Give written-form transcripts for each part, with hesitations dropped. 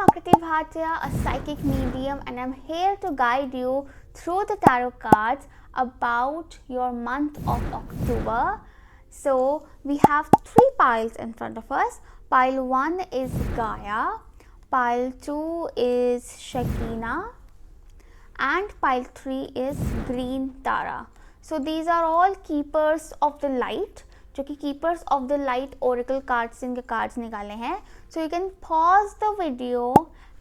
Akriti Bhatia, a psychic medium, and I'm here to guide you through the tarot cards about your month of October. So, we have three piles in front of us. Pile 1 is Gaia, pile 2 is Shekinah, and pile 3 is Green Tara. So, these are all keepers of the light. जो कि keepers of the light oracle cards से इनके cards निकाले हैं. So you can pause the video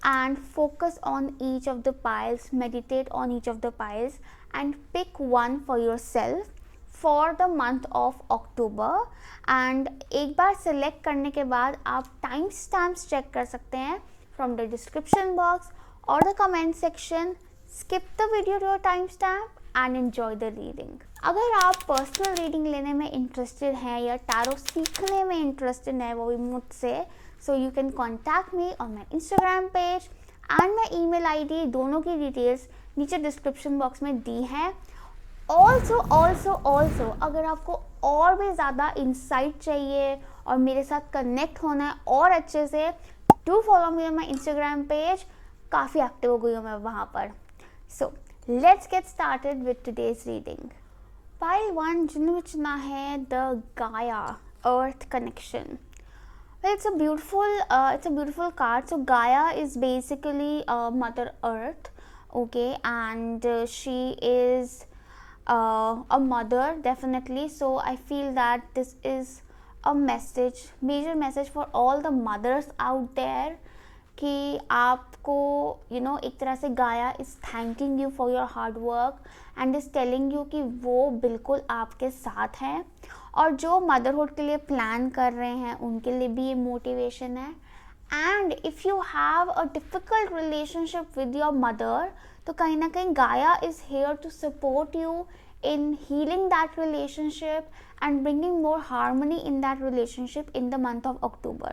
and focus on each of the piles, meditate on each of the piles and pick one for yourself for the month of October. And एक बार select करने के बाद आप time stamps check कर सकते हैं from the description box और the comment section. Skip the video to your time stamp and enjoy the reading. अगर आप पर्सनल रीडिंग लेने में इंटरेस्टेड हैं या टैरो सीखने में इंटरेस्टेड हैं वो भी मुझसे, सो you can contact me on my Instagram page and my email ID. दोनों की डिटेल्स नीचे डिस्क्रिप्शन बॉक्स में दी हैं. ऑल्सो अगर आपको और भी ज़्यादा इंसाइट चाहिए और मेरे साथ कनेक्ट होना है और अच्छे से, do follow me on my Instagram page. काफ़ी एक्टिव हो गई हूँ मैं वहाँ पर. So let's get started with today's reading. Pile 1 जिन्होंने चुना है the Gaia Earth connection. Well, it's a beautiful card. So Gaia is basically Mother Earth, okay, and she is a mother definitely. So I feel that this is a major message for all the mothers out there. कि आपको एक तरह से गाया is thanking you for your hard work and is telling you कि वो बिल्कुल आपके साथ हैं. और जो मदरहुड के लिए प्लान कर रहे हैं उनके लिए भी ये मोटिवेशन है. And if you have a difficult relationship with your mother, तो कहीं ना कहीं Gaia is here to support you in healing that relationship and bringing more harmony in that relationship in the month of October.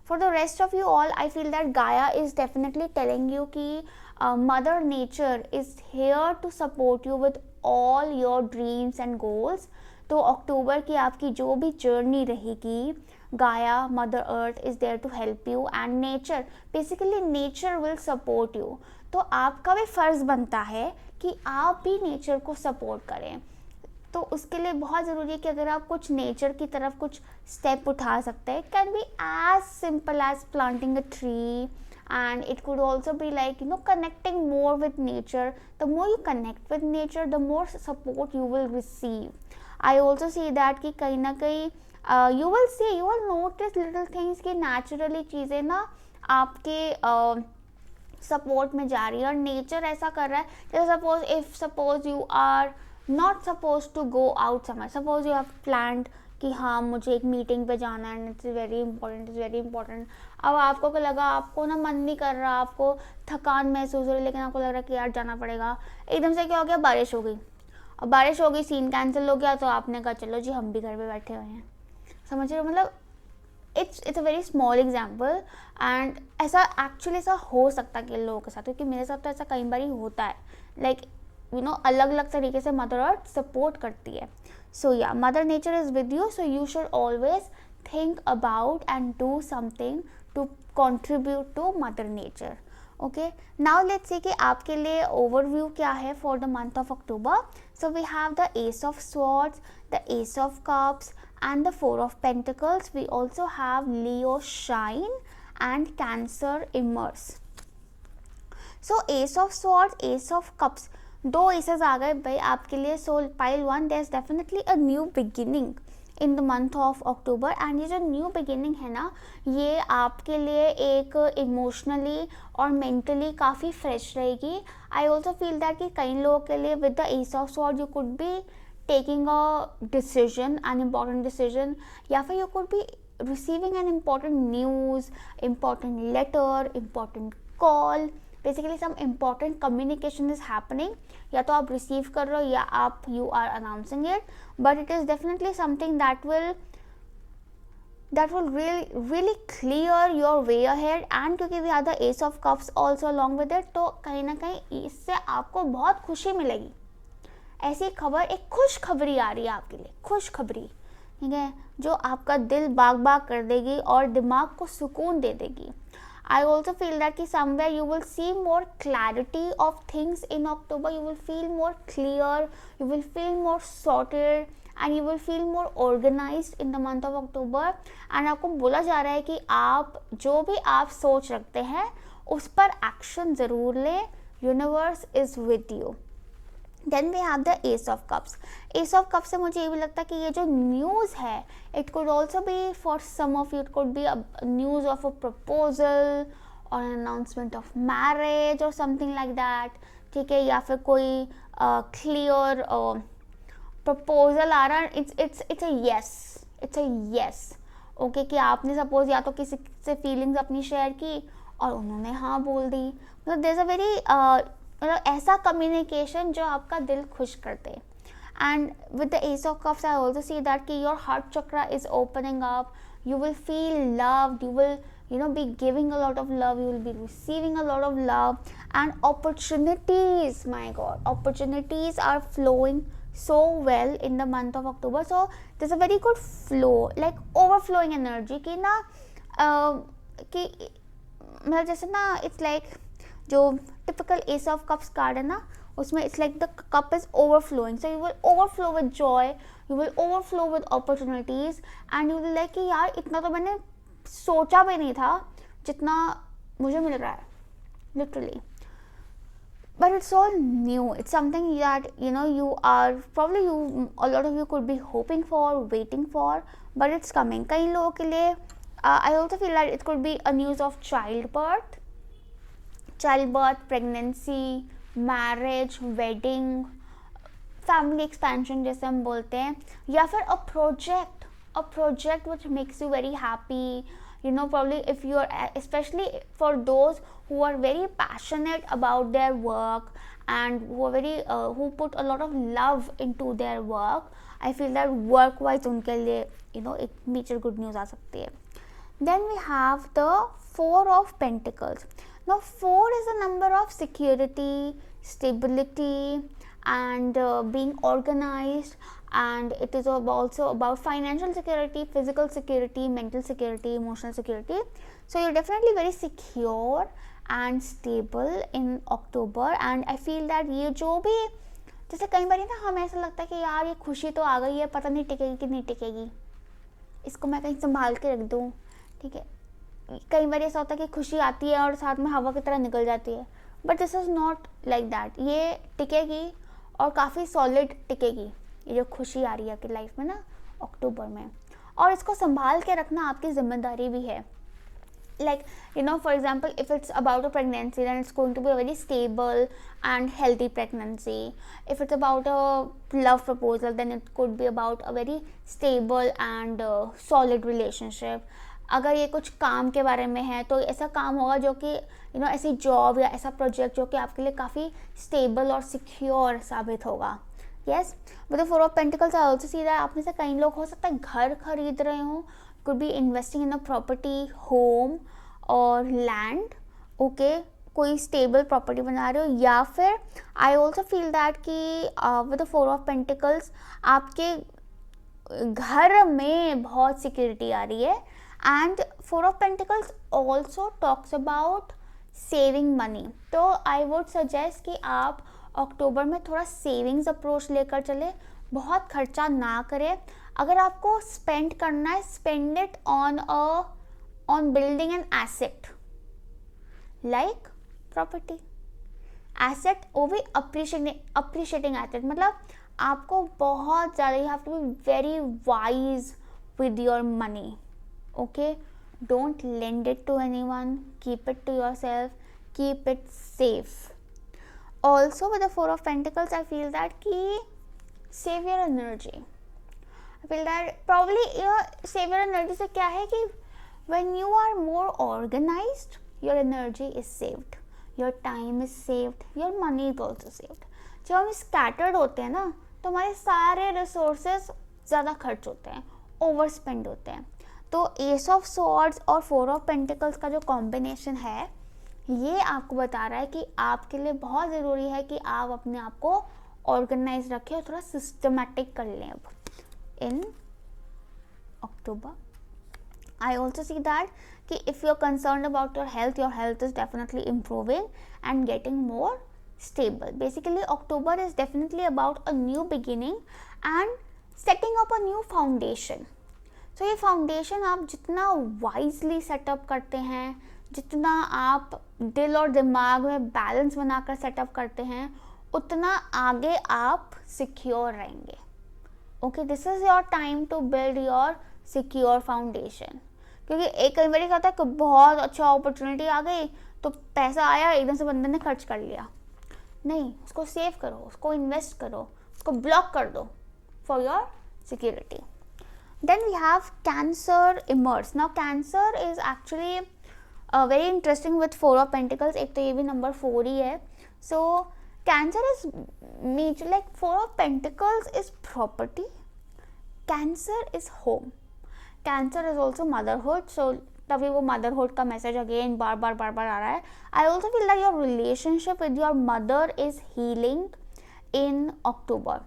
For the rest of you all, I feel that Gaia is definitely telling you कि Mother Nature is here to support you with all your dreams and goals. तो अक्टूबर की आपकी जो भी journey रहेगी, Gaia, Mother Earth is there to help you and nature will support you. तो आपका भी फ़र्ज़ बनता है कि आप भी नेचर को सपोर्ट करें. तो उसके लिए बहुत ज़रूरी है कि अगर आप कुछ नेचर की तरफ कुछ स्टेप उठा सकते हैं. Can be as simple as planting a tree and it could also be like connecting more with nature. The more you connect with nature the more support you will receive. I also see that कि कहीं ना कहीं you will notice little things कि naturally चीज़ें ना आपके support में जा रही है और नेचर ऐसा कर रहा है. जैसे suppose you are not suppose to go out summer, suppose you have planned कि हाँ मुझे एक मीटिंग पे जाना है एंड इट्स वेरी इंपॉर्टेंट. अब आपको क्या लगा, आपको ना मन नहीं कर रहा, आपको थकान महसूस हो रही, लेकिन आपको लग रहा है कि यार जाना पड़ेगा. एकदम से क्या हो गया, बारिश हो गई. और बारिश हो गई, सीन कैंसिल हो गया, तो आपने कहा चलो जी हम भी घर पे बैठे हुए हैं. समझ रहे हो, मतलब it's a very small example. And ऐसा हो सकता है कि लोगों के साथ, क्योंकि मेरे साथ तो ऐसा कई बार होता है. लाइक अलग अलग तरीके से मदर अर्थ सपोर्ट करती है. सो या mother nature is with you, so you should always think about and do something to contribute to mother nature. Okay, now let's see कि आपके लिए ओवरव्यू क्या है for the month of October. So we have the ace of swords, the ace of cups and the four of pentacles. We also have Leo shine and Cancer immerse. So ace of swords, ace of cups, दो aces आ गए भाई आपके लिए. So pile 1, there's definitely a new beginning in the month of October. and ये जो new beginning है ना, ये आपके लिए एक इमोशनली और मेंटली काफ़ी फ्रेश रहेगी. I also feel that कि कई लोगों के लिए with the ace of swords you could be taking a decision, an important decision, या फिर you could be receiving an important news, important letter, important call. Basically some important communication is happening. या तो आप receive कर रहे हो या आप you are announcing it, but it is definitely something that will really clear your way ahead. and क्योंकि we have the ace of cups also along with it, तो कहीं ना कहीं इससे आपको बहुत खुशी मिलेगी. ऐसी खबर, एक खुशखबरी आ रही है आपके लिए, खुशखबरी, ठीक है, जो आपका दिल बाग बाग कर देगी और दिमाग को सुकून दे देगी. I also feel that कि somewhere you will see more clarity of things in October. You will feel more clear, you will feel more sorted, and you will feel more organized in the month of October. And आपको बोला जा रहा है कि आप जो भी आप सोच रखते हैं उस पर एक्शन ज़रूर लें. Universe is with you. Then we have the ace of cups. Ace of cups से मुझे ये भी लगता है कि ये जो न्यूज़ है, it could also be for some of you, it could be news of a proposal और अनाउंसमेंट ऑफ मैरिज और समथिंग लाइक दैट. ठीक है, या फिर कोई क्लियर प्रपोजल आ रहा है. It's a yes. ओके, कि आपने सपोज या तो किसी से फीलिंग्स अपनी शेयर की और उन्होंने हाँ बोल दी. मतलब देयर इज़ अ वेरी मतलब ऐसा कम्युनिकेशन जो आपका दिल खुश कर दे. And with the ace of cups I also see that कि your heart chakra is opening up. You will feel loved, you will be giving a lot of love, you will be receiving a lot of love, and opportunities, my god, opportunities are flowing so well in the month of October. So there's a very good flow, like overflowing energy कि ना कि मतलब जैसे ना it's like जो typical ace of cups card है ना, उसमें it's like the cup is overflowing. So you will overflow with joy, you will overflow with opportunities, and you will like कि यार इतना तो मैंने सोचा भी नहीं था जितना मुझे मिल रहा है, literally. But it's all new. It's something that you are probably a lot of you could be hoping for, waiting for, but it's coming. कई लोगों के लिए I also feel that it could be a news of childbirth, pregnancy, marriage, wedding, family expansion जैसे हम बोलते हैं, या फिर a project which makes you very happy. Probably if you are, especially for those who are very passionate about their work and who are very who put a lot of love into their work, I feel that work wise उनके लिए एक major good news आ सकती है. Then we have the 4 of Pentacles. Now 4 is a number of security, stability, and being organized, and it is also about financial security, physical security, mental security, emotional security. So you're definitely very secure and stable in October, and I feel that ये जो भी जैसे कई बार ना हमें ऐसा लगता है कि यार ये खुशी तो आ गई है, पता नहीं टिकेगी कि नहीं टिकेगी, इसको मैं कहीं संभाल के रख दूँ. ठीक है, कई बार ऐसा होता है कि खुशी आती है और साथ में हवा की तरह निकल जाती है, but this is not like that. ये टिकेगी और काफ़ी सॉलिड टिकेगी, ये जो खुशी आ रही है आपकी लाइफ में ना अक्टूबर में, और इसको संभाल के रखना आपकी जिम्मेदारी भी है. Like for example, if it's about a pregnancy, then it's going to be a very stable and healthy pregnancy. If it's about a love proposal, then it could be about a very stable and solid relationship. अगर ये कुछ काम के बारे में है तो ऐसा काम होगा जो कि ऐसी जॉब या ऐसा प्रोजेक्ट जो कि आपके लिए काफ़ी स्टेबल और सिक्योर साबित होगा. Yes, with the 4 of pentacles I also see that आप में से कई लोग हो सकता है घर खरीद रहे हों, could be investing in a property, home और land. ओके, कोई स्टेबल प्रॉपर्टी बना रहे हो, या फिर आई ऑल्सो फील दैट कि विद द 4 ऑफ पेंटिकल्स आपके घर में बहुत सिक्योरिटी आ रही है. And 4 of pentacles also talks about saving money. तो आई वुड सजेस्ट कि आप अक्टूबर में थोड़ा सेविंग्स अप्रोच लेकर चले, बहुत खर्चा ना करें. अगर आपको स्पेंड करना है, spend it on building an asset like property. Asset वो भी अप्रिशिएटिंग एसेट, मतलब आपको बहुत ज़्यादा, you have to be very wise with your money. Okay, don't lend it to anyone, keep it to yourself, keep it safe. Also with the 4 of pentacles I feel that कि save your energy. I feel that probably save your energy से क्या है कि when you are more organized, your energy is saved, your time is saved, your money is also saved. जब हम scattered होते हैं ना तो हमारे सारे resources ज़्यादा खर्च होते हैं, overspend होते हैं. तो Ace of Swords और 4 of Pentacles का जो combination है, ये आपको बता रहा है कि आपके लिए बहुत ज़रूरी है कि आप अपने आप को ऑर्गेनाइज रखें और थोड़ा सिस्टमेटिक कर लें. अब in October I also see that कि if you're concerned about your health is definitely improving and getting more stable. Basically October is definitely about a new beginning and setting up a new foundation. So ये foundation आप जितना wisely setup करते हैं, जितना आप दिल और दिमाग में बैलेंस बनाकर सेटअप करते हैं, उतना आगे आप सिक्योर रहेंगे. Okay, this is your time to build your secure foundation. क्योंकि एक कई बार कहता है कि बहुत अच्छा अपॉर्चुनिटी आ गई तो पैसा आया एकदम से बंदे ने खर्च कर लिया. नहीं, उसको सेव करो, उसको इन्वेस्ट करो, उसको ब्लॉक कर दो for your security. Then we have Cancer emerge. Now Cancer is actually very interesting with 4 of Pentacles. एक तो ये भी नंबर 4 ही है. So Cancer is major, like 4 of Pentacles is property. Cancer is home. Cancer is also motherhood. So तभी वो motherhood का message again बार बार आ रहा है. I also feel that your relationship with your mother is healing in October.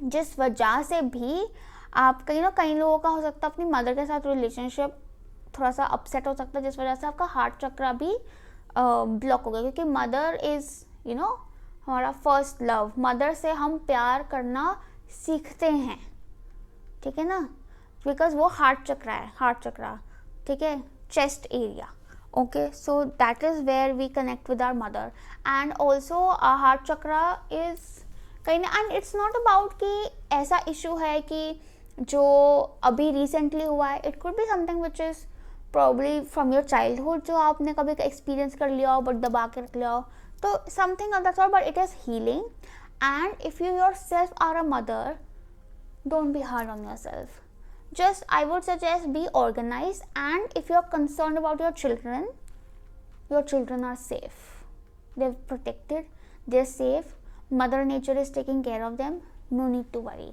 जिस वजह से भी आप कई लोगों का हो सकता है अपनी मदर के साथ रिलेशनशिप थोड़ा सा अपसेट हो सकता है, जिस वजह से आपका हार्ट चक्र भी ब्लॉक हो गया. क्योंकि मदर इज़ हमारा फर्स्ट लव. मदर से हम प्यार करना सीखते हैं, ठीक है ना, बिकॉज वो हार्ट चक्र, ठीक है, chest area. Okay, so that is where we connect with our mother. And also heart chakra is and it's not about कि ऐसा इशू है कि जो अभी रिसेंटली हुआ है. It could be something which is probably from your childhood, जो आपने कभी एक्सपीरियंस कर लिया हो बट दबा के रख लिया हो. तो something of that sort, but it is healing. And if you yourself are a mother, don't be hard on yourself. Just I would suggest be organized, and if you're concerned about your children are safe. They're protected, they're safe. Mother nature is taking care of them. No need to worry.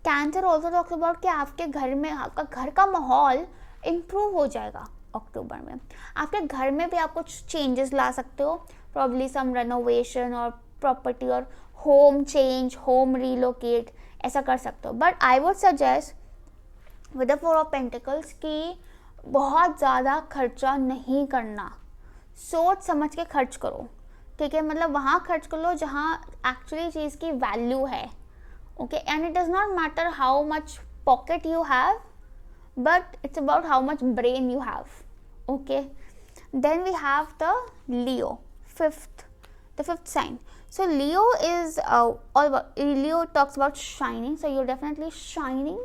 Cancer also talks about कि आपके घर में आपका घर का माहौल improve हो जाएगा अक्टूबर में. आपके घर में भी आप कुछ चेंजेस ला सकते हो, प्रॉब्ली सम रेनोवेशन और प्रॉपर्टी और होम चेंज, होम रीलोकेट, ऐसा कर सकते हो. But I would suggest with the 4 of pentacles कि बहुत ज़्यादा खर्चा नहीं करना. सोच समझ के खर्च करो, ठीक है. मतलब वहाँ खर्च कर लो जहाँ एक्चुअली चीज़ की वैल्यू है. Okay, and it does not matter how much pocket you have, but it's about how much brain you have. Okay, then we have the Leo, the fifth sign. So Leo is all about, Leo talks about shining. So you're definitely shining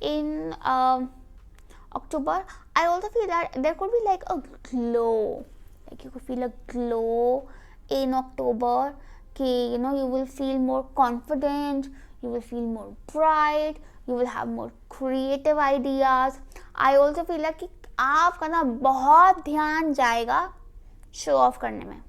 in October. I also feel that there could be like a glow, like you could feel a glow in October. Okay, you will feel more confident, you will feel more bright, you will have more creative ideas. I also feel like कि आपका ना बहुत ध्यान जाएगा show off करने में.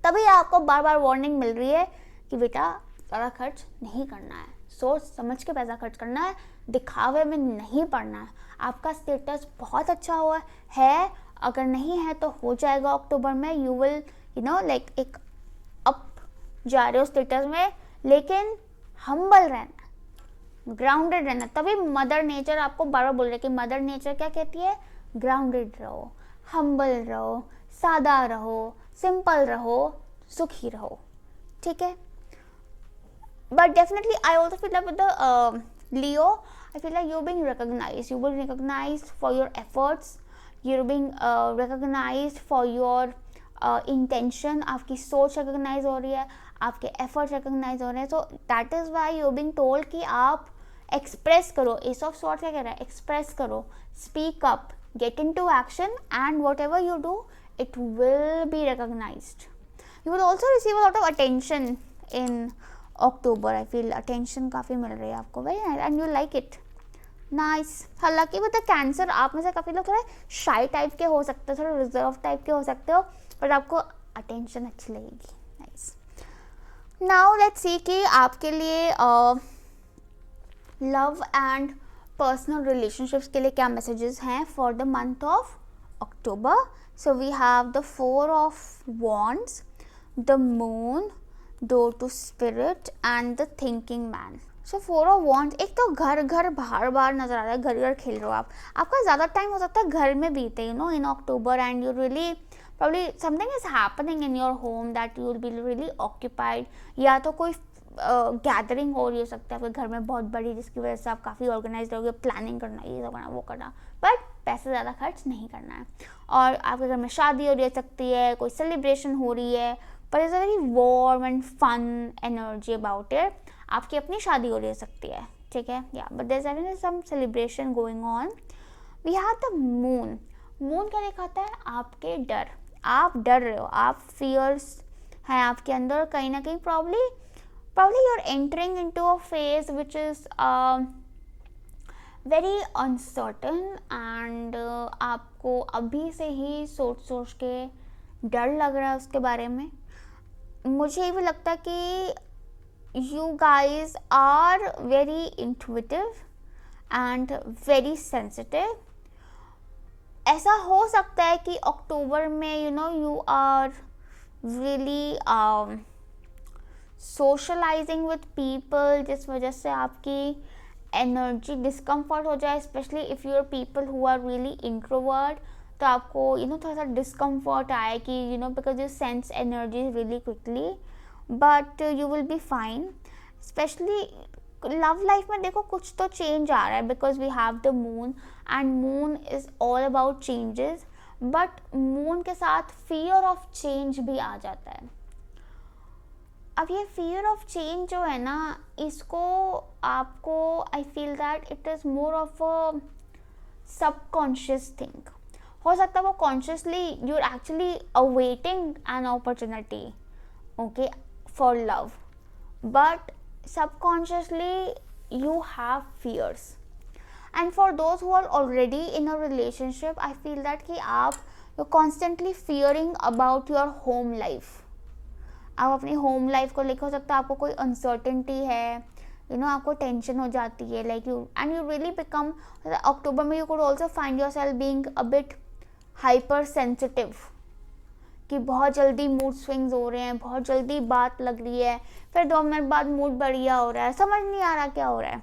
तभी आपको बार बार वार्निंग मिल रही है कि बेटा ज़्यादा खर्च नहीं करना है, सोच समझ के पैसा खर्च करना है, दिखावे में नहीं पड़ना है. आपका स्टेटस बहुत अच्छा हुआ है, अगर नहीं है तो हो जाएगा अक्टूबर में. यू विल लाइक एक अप जा रहे हो स्टेटस में, लेकिन हम्बल रहना, ग्राउंडेड रहना. तभी मदर नेचर आपको बार बार बोल रहे कि मदर नेचर क्या कहती है, ग्राउंडेड रहो, हम्बल रहो, सादा रहो, सिंपल रहो, सुखी रहो, ठीक है. But definitely I also feel with the Leo, I feel like you're being recognized. You will be recognized for your efforts. You're being recognized for your intention. आपकी सोच recognize हो रही है, आपके efforts recognize हो रहे हैं. So that is why you're being told कि आप express करो. Ace of Swords क्या कह रहा है, express करो, speak up, get into action, and whatever you do, it will be recognized. You will also receive a lot of attention in October. I feel attention काफ़ी मिल रही है आपको, very nice, and you like it. Nice. हालांकि मतलब cancer आप में से काफ़ी लोग थोड़े शाई टाइप के हो सकते हो, थोड़े रिजर्व टाइप के हो सकते हो, बट आपको अटेंशन अच्छी लगेगी. नाइस. नाउ लेट्स सी कि आपके लिए लव एंड पर्सनल रिलेशनशिप्स के लिए क्या मैसेजेस हैं for the month of October. So we have the 4 of wands, the moon, door to spirit, and the thinking man. So 4 of wands, एक तो घर घर बाहर बाहर नजर आ रहा है, घर घर खेल रहे हो आप, आपका ज़्यादा टाइम हो सकता है घर में बीते, you know, in October, and you really probably something is happening in your home that you will be really occupied, या तो कोई गैदरिंग हो रही हो सकता है आपके घर में बहुत बड़ी, जिसकी वजह से आप काफ़ी ऑर्गेनाइज रहोगे, प्लानिंग करना, ये करना वो करना, बट पैसे ज़्यादा खर्च नहीं करना है। और आपके घर में शादी हो रही सकती है, कोई सेलिब्रेशन हो रही है, पर is a very warm and fun energy about it. आपकी अपनी शादी हो रही सकती है, ठीक है, या but there is having some celebration going on. We have the moon. Moon क्या दिखाता है? आपके डर, आप डर रहे हो, आप फियर्स हैं आपके अंदर, कहीं ना कहीं probably you're entering into a phase which is very uncertain, and आपको अभी से ही सोच के डर लग रहा है उसके बारे में। मुझे भी लगता है कि you guys are very intuitive and very sensitive। ऐसा हो सकता है कि अक्टूबर में you know you are really socializing with people, जिस वजह से आपकी एनर्जी डिस्कम्फर्ट हो जाए, specially if you are people who are really introvert, तो आपको यू नो थोड़ा सा डिस्कम्फर्ट आए कि you know because you sense energy really quickly, but you will be fine. Specially love life में देखो कुछ तो चेंज आ रहा है, because we have the moon, and moon is all about changes, but moon के साथ फियर ऑफ चेंज भी आ जाता है। अब ये फियर ऑफ चेंज जो है ना, इसको आपको I feel that it is more of a subconscious thing. हो सकता है वो consciously you are actually awaiting an opportunity, okay, for love, but subconsciously you have fears, and for those who are already in a relationship, I feel that कि आप you're constantly fearing about your home life। आप अपनी home life को लेकर, हो सकता है आपको कोई अनसर्टेनिटी है, यू नो, आपको टेंशन हो जाती है, like you and you really become, October में you could also find yourself being a bit hyper sensitive, कि बहुत जल्दी मूड स्विंग्स हो रहे हैं, बहुत जल्दी बात लग रही है, फिर 2 मिनट बाद मूड बढ़िया हो रहा है, समझ नहीं आ रहा क्या हो रहा है।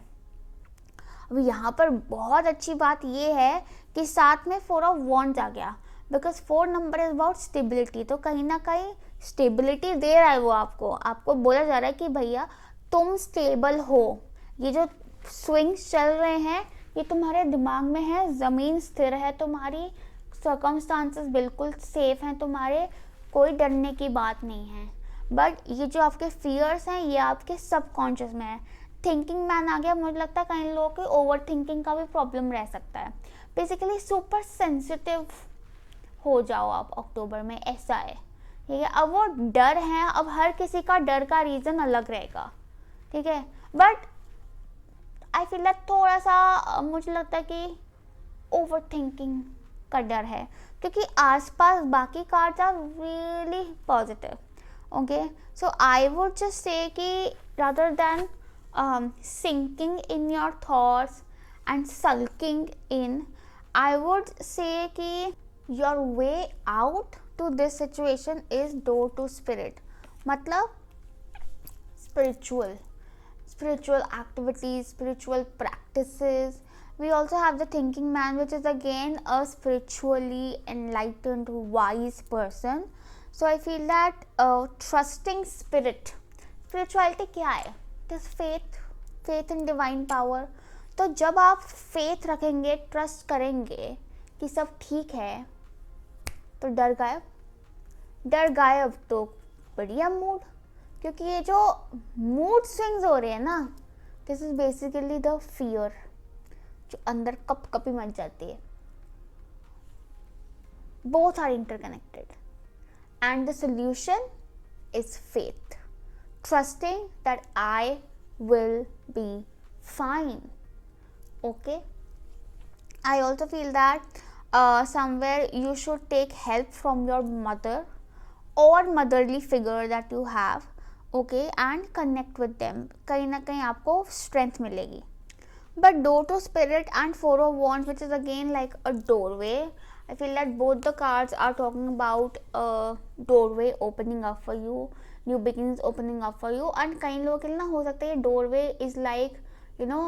अब यहाँ पर बहुत अच्छी बात ये है कि साथ में 4 ऑफ वॉन्ड्स आ गया, because 4 number is about stability, तो कहीं ना कहीं स्टेबिलिटी दे रहा है वो आपको बोला जा रहा है कि भैया तुम स्टेबल हो, ये जो स्विंग्स चल रहे हैं ये तुम्हारे दिमाग में है, ज़मीन स्थिर है, तुम्हारी सर्कमस्टांसेस बिल्कुल सेफ हैं तुम्हारे, कोई डरने की बात नहीं है। बट ये जो आपके फियर्स हैं ये आपके सबकॉन्शियस में है। थिंकिंग मैन आ गया, मुझे लगता है कई लोगों को ओवर थिंकिंग का भी प्रॉब्लम रह सकता है। बेसिकली सुपर सेंसिटिव हो जाओ आप अक्टूबर में, ऐसा है, ठीक है। अब वो डर है, अब हर किसी का डर का रीज़न अलग रहेगा, ठीक है, बट आई फील दैट थोड़ा सा मुझे लगता है कि ओवर थिंकिंग का डर है, क्योंकि आसपास बाकी cards are really positive, okay. So I would just say कि rather than sinking in your thoughts and sulking in, I would say कि your way out to this situation is door to spirit, मतलब spiritual activities, spiritual practices. We also have the thinking man, which is again a spiritually enlightened, wise person. So I feel that trusting spirituality क्या है? It is faith in divine power. तो जब आप faith रखेंगे, trust करेंगे कि सब ठीक है, तो डर गायब तो बढ़िया मूड, क्योंकि ये जो मूड स्विंग्स हो रहे हैं ना, this is basically the fear जो अंदर कपकपी मच जाती है। Both are interconnected and the solution is faith, trusting that I will be fine, okay. I also feel that somewhere you should take help from your mother or motherly figure that you have, okay, and connect with them. कहीं ना कहीं आपको strength मिलेगी. But door to spirit and 4 of wands, which is again like a doorway, I feel that both the cards are talking about a doorway opening up for you, new beginnings opening up for you. And कई लोगों के लिए ना हो सकता है ये doorway is like you know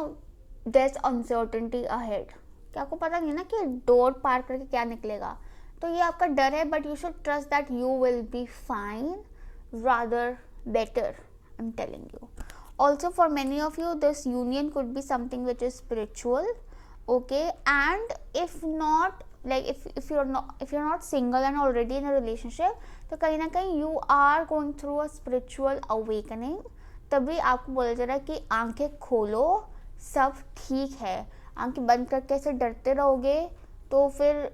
there's uncertainty ahead, कि आपको पता नहीं ना कि डोर पार करके क्या निकलेगा, तो ये आपका डर है, but you should trust that you will be fine, rather better, I am telling you. Also for many of you this union could be something which is spiritual, okay, and if not like if you're not single and already in a relationship, तो कहीं ना कहीं you are going through a spiritual awakening. तभी आपको बोला जा रहा है कि आंखें खोलो, सब ठीक है. आंखें बंद करके ऐसे डरते रहोगे तो फिर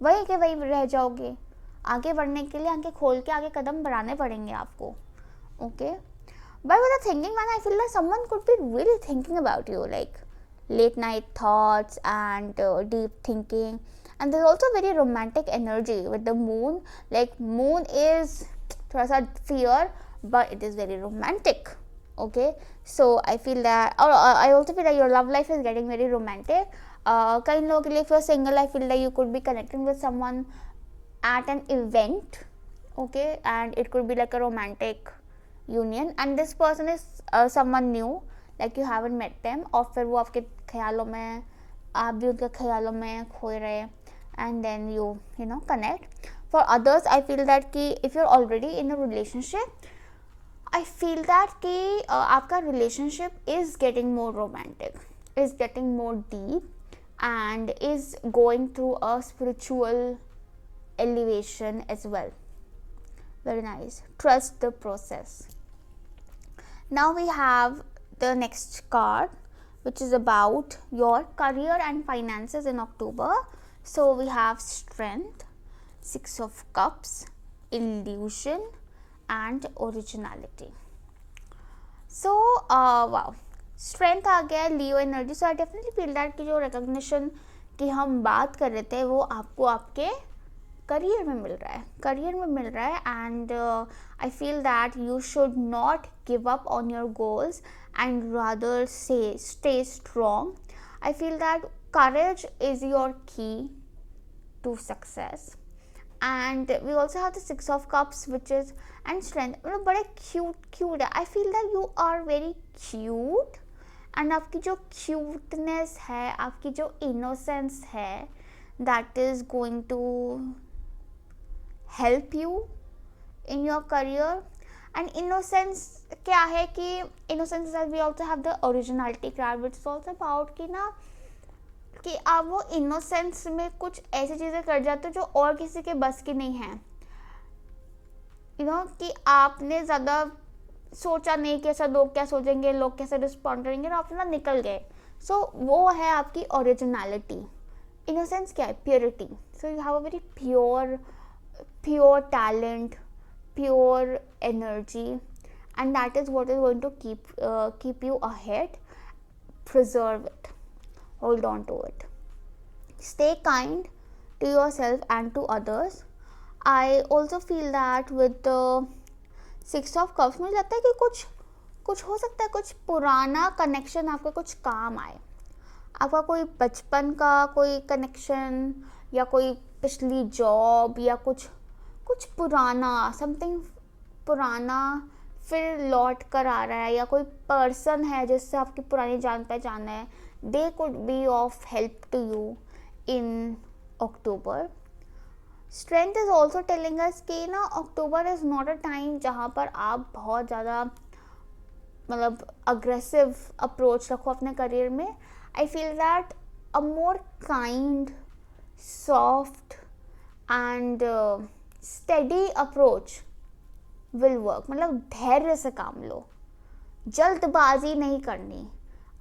वही के वही रह जाओगे. आगे बढ़ने के लिए आंखें खोल के आगे कदम बढ़ाने पड़ेंगे आपको, okay. But with the thinking man, I feel like someone could be really thinking about you, like late night thoughts and deep thinking. And there's also very romantic energy with the moon. Like moon is thoda sa fear, but it is very romantic. Okay, so I feel that, or I also feel that your love life is getting very romantic. Kain logon ke liye if you're single, I feel like you could be connecting with someone at an event, okay, and it could be like a romantic union, and this person is someone new, like you haven't met them, और फिर वो आपके ख्यालों में, आप भी उनके ख्यालों में खोए रहे, and then you know connect. For others I feel that कि if you're already in a relationship, I feel that कि आपका relationship is getting more romantic, is getting more deep, and is going through a spiritual elevation as well. Very nice. Trust the process. Now we have the next card, which is about your career and finances in October. So we have Strength, Six of Cups, Illusion, and Originality. So wow, Strength आ गया, Leo energy. So I definitely feel that कि जो recognition की हम बात कर रहे थे वो आपको आपके करियर में मिल रहा है, and I feel that you should not give up on your goals and rather stay strong. I feel that courage is your key to success, and we also have the six of cups which is and strength. मतलब बड़े cute है. I feel that you are very cute, and आपकी जो cuteness है, आपकी जो innocence है, that is going to help you in your career. And innocence क्या है कि innocence is, we also have the originality card which is also about कि ना कि आप वो innocence में कुछ ऐसी चीज़ें कर जाते हो जो और किसी के बस की नहीं है, you know, कि आपने ज़्यादा सोचा नहीं कि ऐसा लोग क्या सोचेंगे, लोग कैसे रिस्पॉन्ड करेंगे, और आप ना निकल गए. सो वो है आपकी originality. Innocence क्या है? Purity. So you have a very pure talent, pure energy, and that is what is going to keep you ahead. Preserve it, hold on to it, stay kind to yourself and to others. I also feel that with the Six of Cups मुझे लगता है कि कुछ हो सकता है, कुछ पुराना कनेक्शन आपके कुछ काम आए. आपका कोई बचपन का कोई कनेक्शन, या कोई पिछली जॉब, या कुछ पुराना, समथिंग पुराना फिर लौट कर आ रहा है, या कोई पर्सन है जिससे आपकी पुरानी जान पहचान है. They could be of help to you in October. Strength is also telling us कि ना October is not a time जहाँ पर आप बहुत ज़्यादा मतलब अग्रेसिव अप्रोच रखो अपने करियर में. I feel that a more kind, soft and steady approach will work. मतलब धैर्य से काम लो, जल्दबाजी नहीं करनी,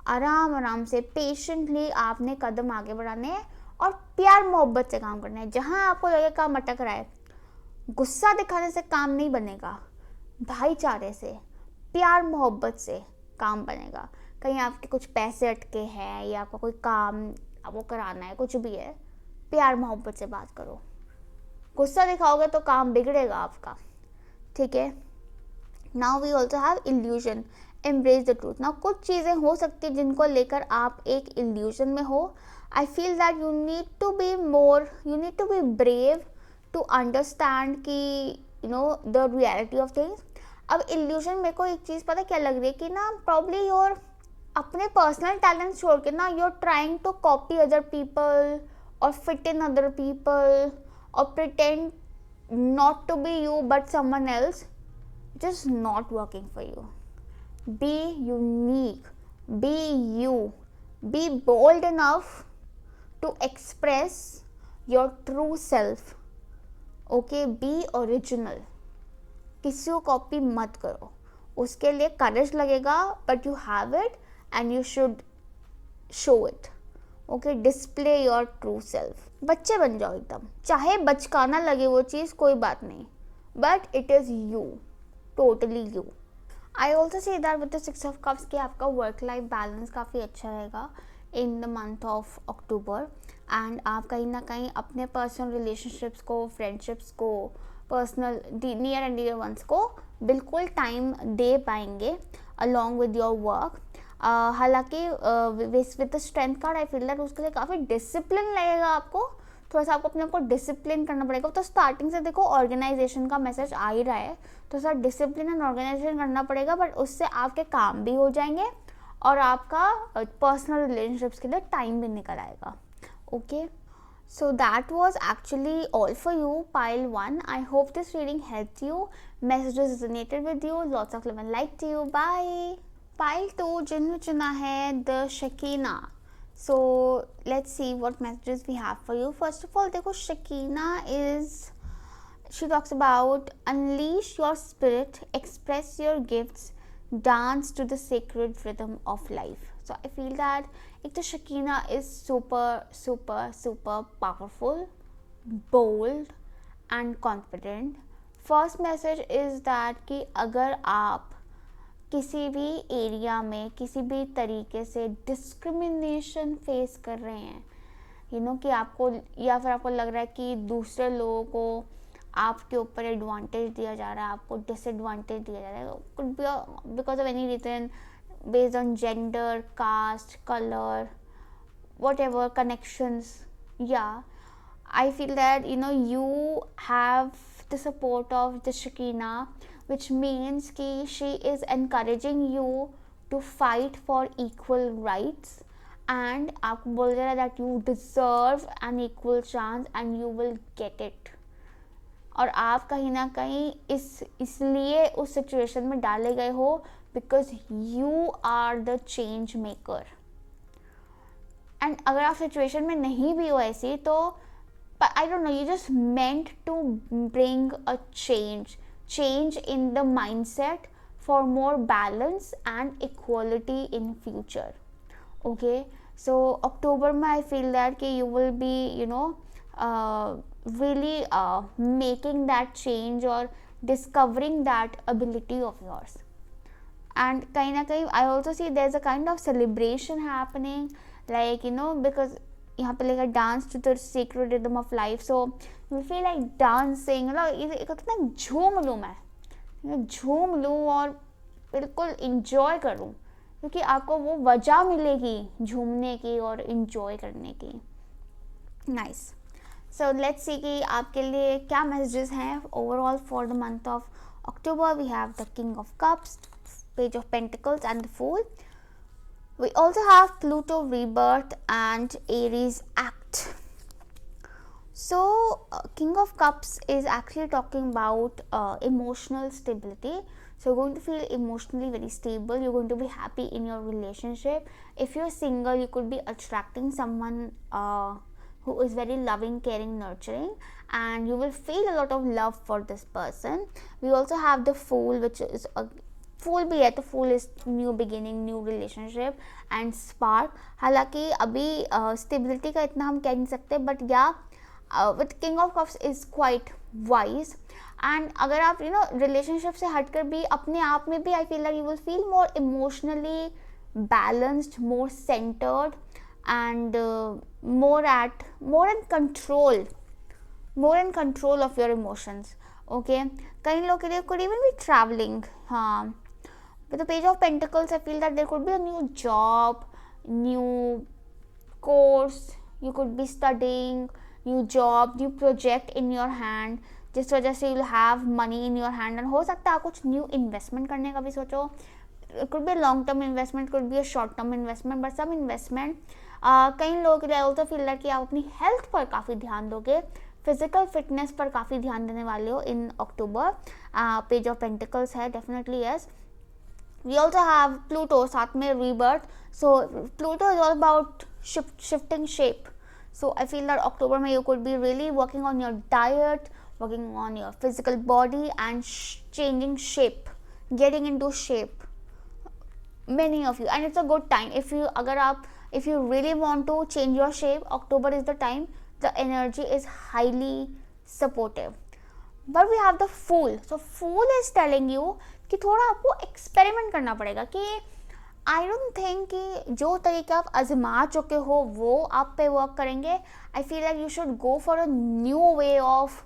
आराम से पेशेंटली आपने कदम आगे बढ़ाने हैं, और प्यार मोहब्बत से काम करना है. जहाँ आपको लगे काम अटक रहा है, गुस्सा दिखाने से काम नहीं बनेगा, भाईचारे से, प्यार मोहब्बत से काम बनेगा. कहीं आपके कुछ पैसे अटके हैं, या आपका कोई काम आपको कराना है, कुछ भी है, प्यार मोहब्बत से बात करो. गुस्सा दिखाओगे तो काम बिगड़ेगा आपका, ठीक है. Now we also have illusion, embrace the truth. Now कुछ चीज़ें हो सकती है जिनको लेकर आप एक इल्यूजन में हो. I feel that you need to be brave to understand कि the reality of things. अब illusion मेरे को एक चीज़ पता क्या लग रही है कि ना probably your अपने पर्सनल टैलेंट छोड़ के ना you're trying to copy other people or fit in other people or pretend not to be you but someone else, just not working for you. Be unique, be you, be bold enough to express your true self. Okay, be original. किसी को copy मत करो, उसके लिए करेज लगेगा, but you have it and you should show it. Okay, display your true self. बच्चे बन जाओ एकदम, चाहे बचकाना लगे वो चीज़, कोई बात नहीं, but it is you, totally you. I also say that with the 6 of Cups कि आपका वर्क लाइफ बैलेंस काफ़ी अच्छा रहेगा in the month of October. And आप कहीं ना कहीं अपने पर्सनल रिलेशनशिप्स को, फ्रेंडशिप्स को, personal near and dear ones को बिल्कुल टाइम दे पाएंगे अलॉन्ग विद योर वर्क. हालांकि with the strength card I feel that उसके लिए काफ़ी डिसिप्लिन लगेगा आपको. थोड़ा सा आपको अपने आप को डिसिप्लिन करना पड़ेगा. तो स्टार्टिंग से देखो ऑर्गेनाइजेशन का मैसेज आ ही रहा है, तो सा डिसिप्लिन एंड ऑर्गेनाइजेशन करना पड़ेगा, बट उससे आपके काम भी हो जाएंगे और आपका पर्सनल रिलेशनशिप्स के लिए टाइम भी निकल आएगा. Okay, so that was actually all for you, pile 1. I hope this reading helped you, messages resonated with you, lots of love and light to you. Bye. Pile 2 जिन्होंने चुना है the Shakina. So let's see what messages we have for you. First of all, देखो Shakina she talks about unleash your spirit, express your gifts, dance to the sacred rhythm of life. So I feel that एक तो Shakina is super powerful, bold and confident. First message is that कि अगर आप किसी भी area में किसी भी तरीके से डिस्क्रिमिनेशन फेस कर रहे हैं, कि आपको या फिर आपको लग रहा है कि दूसरे लोगों को आपके ऊपर एडवांटेज दिया जा रहा है, आपको डिसएडवांटेज दिया जा रहा है, could be because of any reason based on gender, caste, color, whatever connections. Yeah, I feel that you have the support of the Shakina, which means ki she is encouraging you to fight for equal rights, and aapko bol raha hai that you deserve an equal chance and you will get it. और आप कहीं ना कहीं इसलिए उस situation में डाले गए हो because you are the change maker. and अगर आप सिचुएशन में नहीं भी हो ऐसी तो I don't know, you just meant to bring a change in the mindset for more balance and equality in future. Okay, so October में I feel that कि you will be really making that change or discovering that ability of yours. And कहीं ना कहीं I also see there's a kind of celebration happening, like because यहाँ पे लेकर dance to the sacred rhythm of life, so you feel like dancing, कितना झूम लूँ और बिल्कुल enjoy करूँ, क्योंकि आपको वो वजह मिलेगी झूमने की और enjoy करने की. Nice. So let's see कि आपके लिए क्या messages हैं overall for the month of October. We have the King of Cups, Page of Pentacles and the Fool. We also have Pluto rebirth and Aries act. So King of Cups is actually talking about emotional stability. So you're going to feel emotionally very stable. You're going to be happy in your relationship. If you're single, you could be attracting someone who is very loving, caring, nurturing, and you will feel a lot of love for this person. We also have the Fool, which is a फूल भी है, तो fool is new beginning, new relationship and spark. हालांकि अभी stability का इतना हम कह नहीं सकते, बट या with king of cups is quite wise. And अगर आप रिलेशनशिप से हटकर भी अपने आप में भी आई feel that you will feel more emotionally balanced, more centred and more in control of your emotions. Okay, कई लोगों के लिए कुड इवन बी ट्रैवलिंग. हाँ, with the Page of Pentacles I feel that there could be a new job, new course, you could be studying, new job, new project in your hand, जिस वजह से you have money in your hand. And हो सकता है आप कुछ new investment करने का भी सोचो। It could B long term investment, could be a short term investment, but सब इन्वेस्टमेंट। कई लोगों के लिए ऑल्सो फील दैट कि आप अपनी हेल्थ पर काफ़ी ध्यान दोगे, फिजिकल फिटनेस पर काफ़ी ध्यान देने वाले हो इन अक्टूबर। पेज ऑफ पेंटिकल्स है, definitely yes. We also have Pluto, साथ में rebirth. So Pluto is all about shifting shape. So I feel that October में you could be really working on your diet, working on your physical body and changing shape, getting into shape. Many of you, and it's a good time if you really want to change your shape. October is the time. The energy is highly supportive. But we have the Fool. So Fool is telling you कि थोड़ा आपको experiment करना पड़ेगा, कि I don't think कि जो तरीके आप आजमा चुके हो वो आप पे वर्क करेंगे. I feel like you should go for a new way of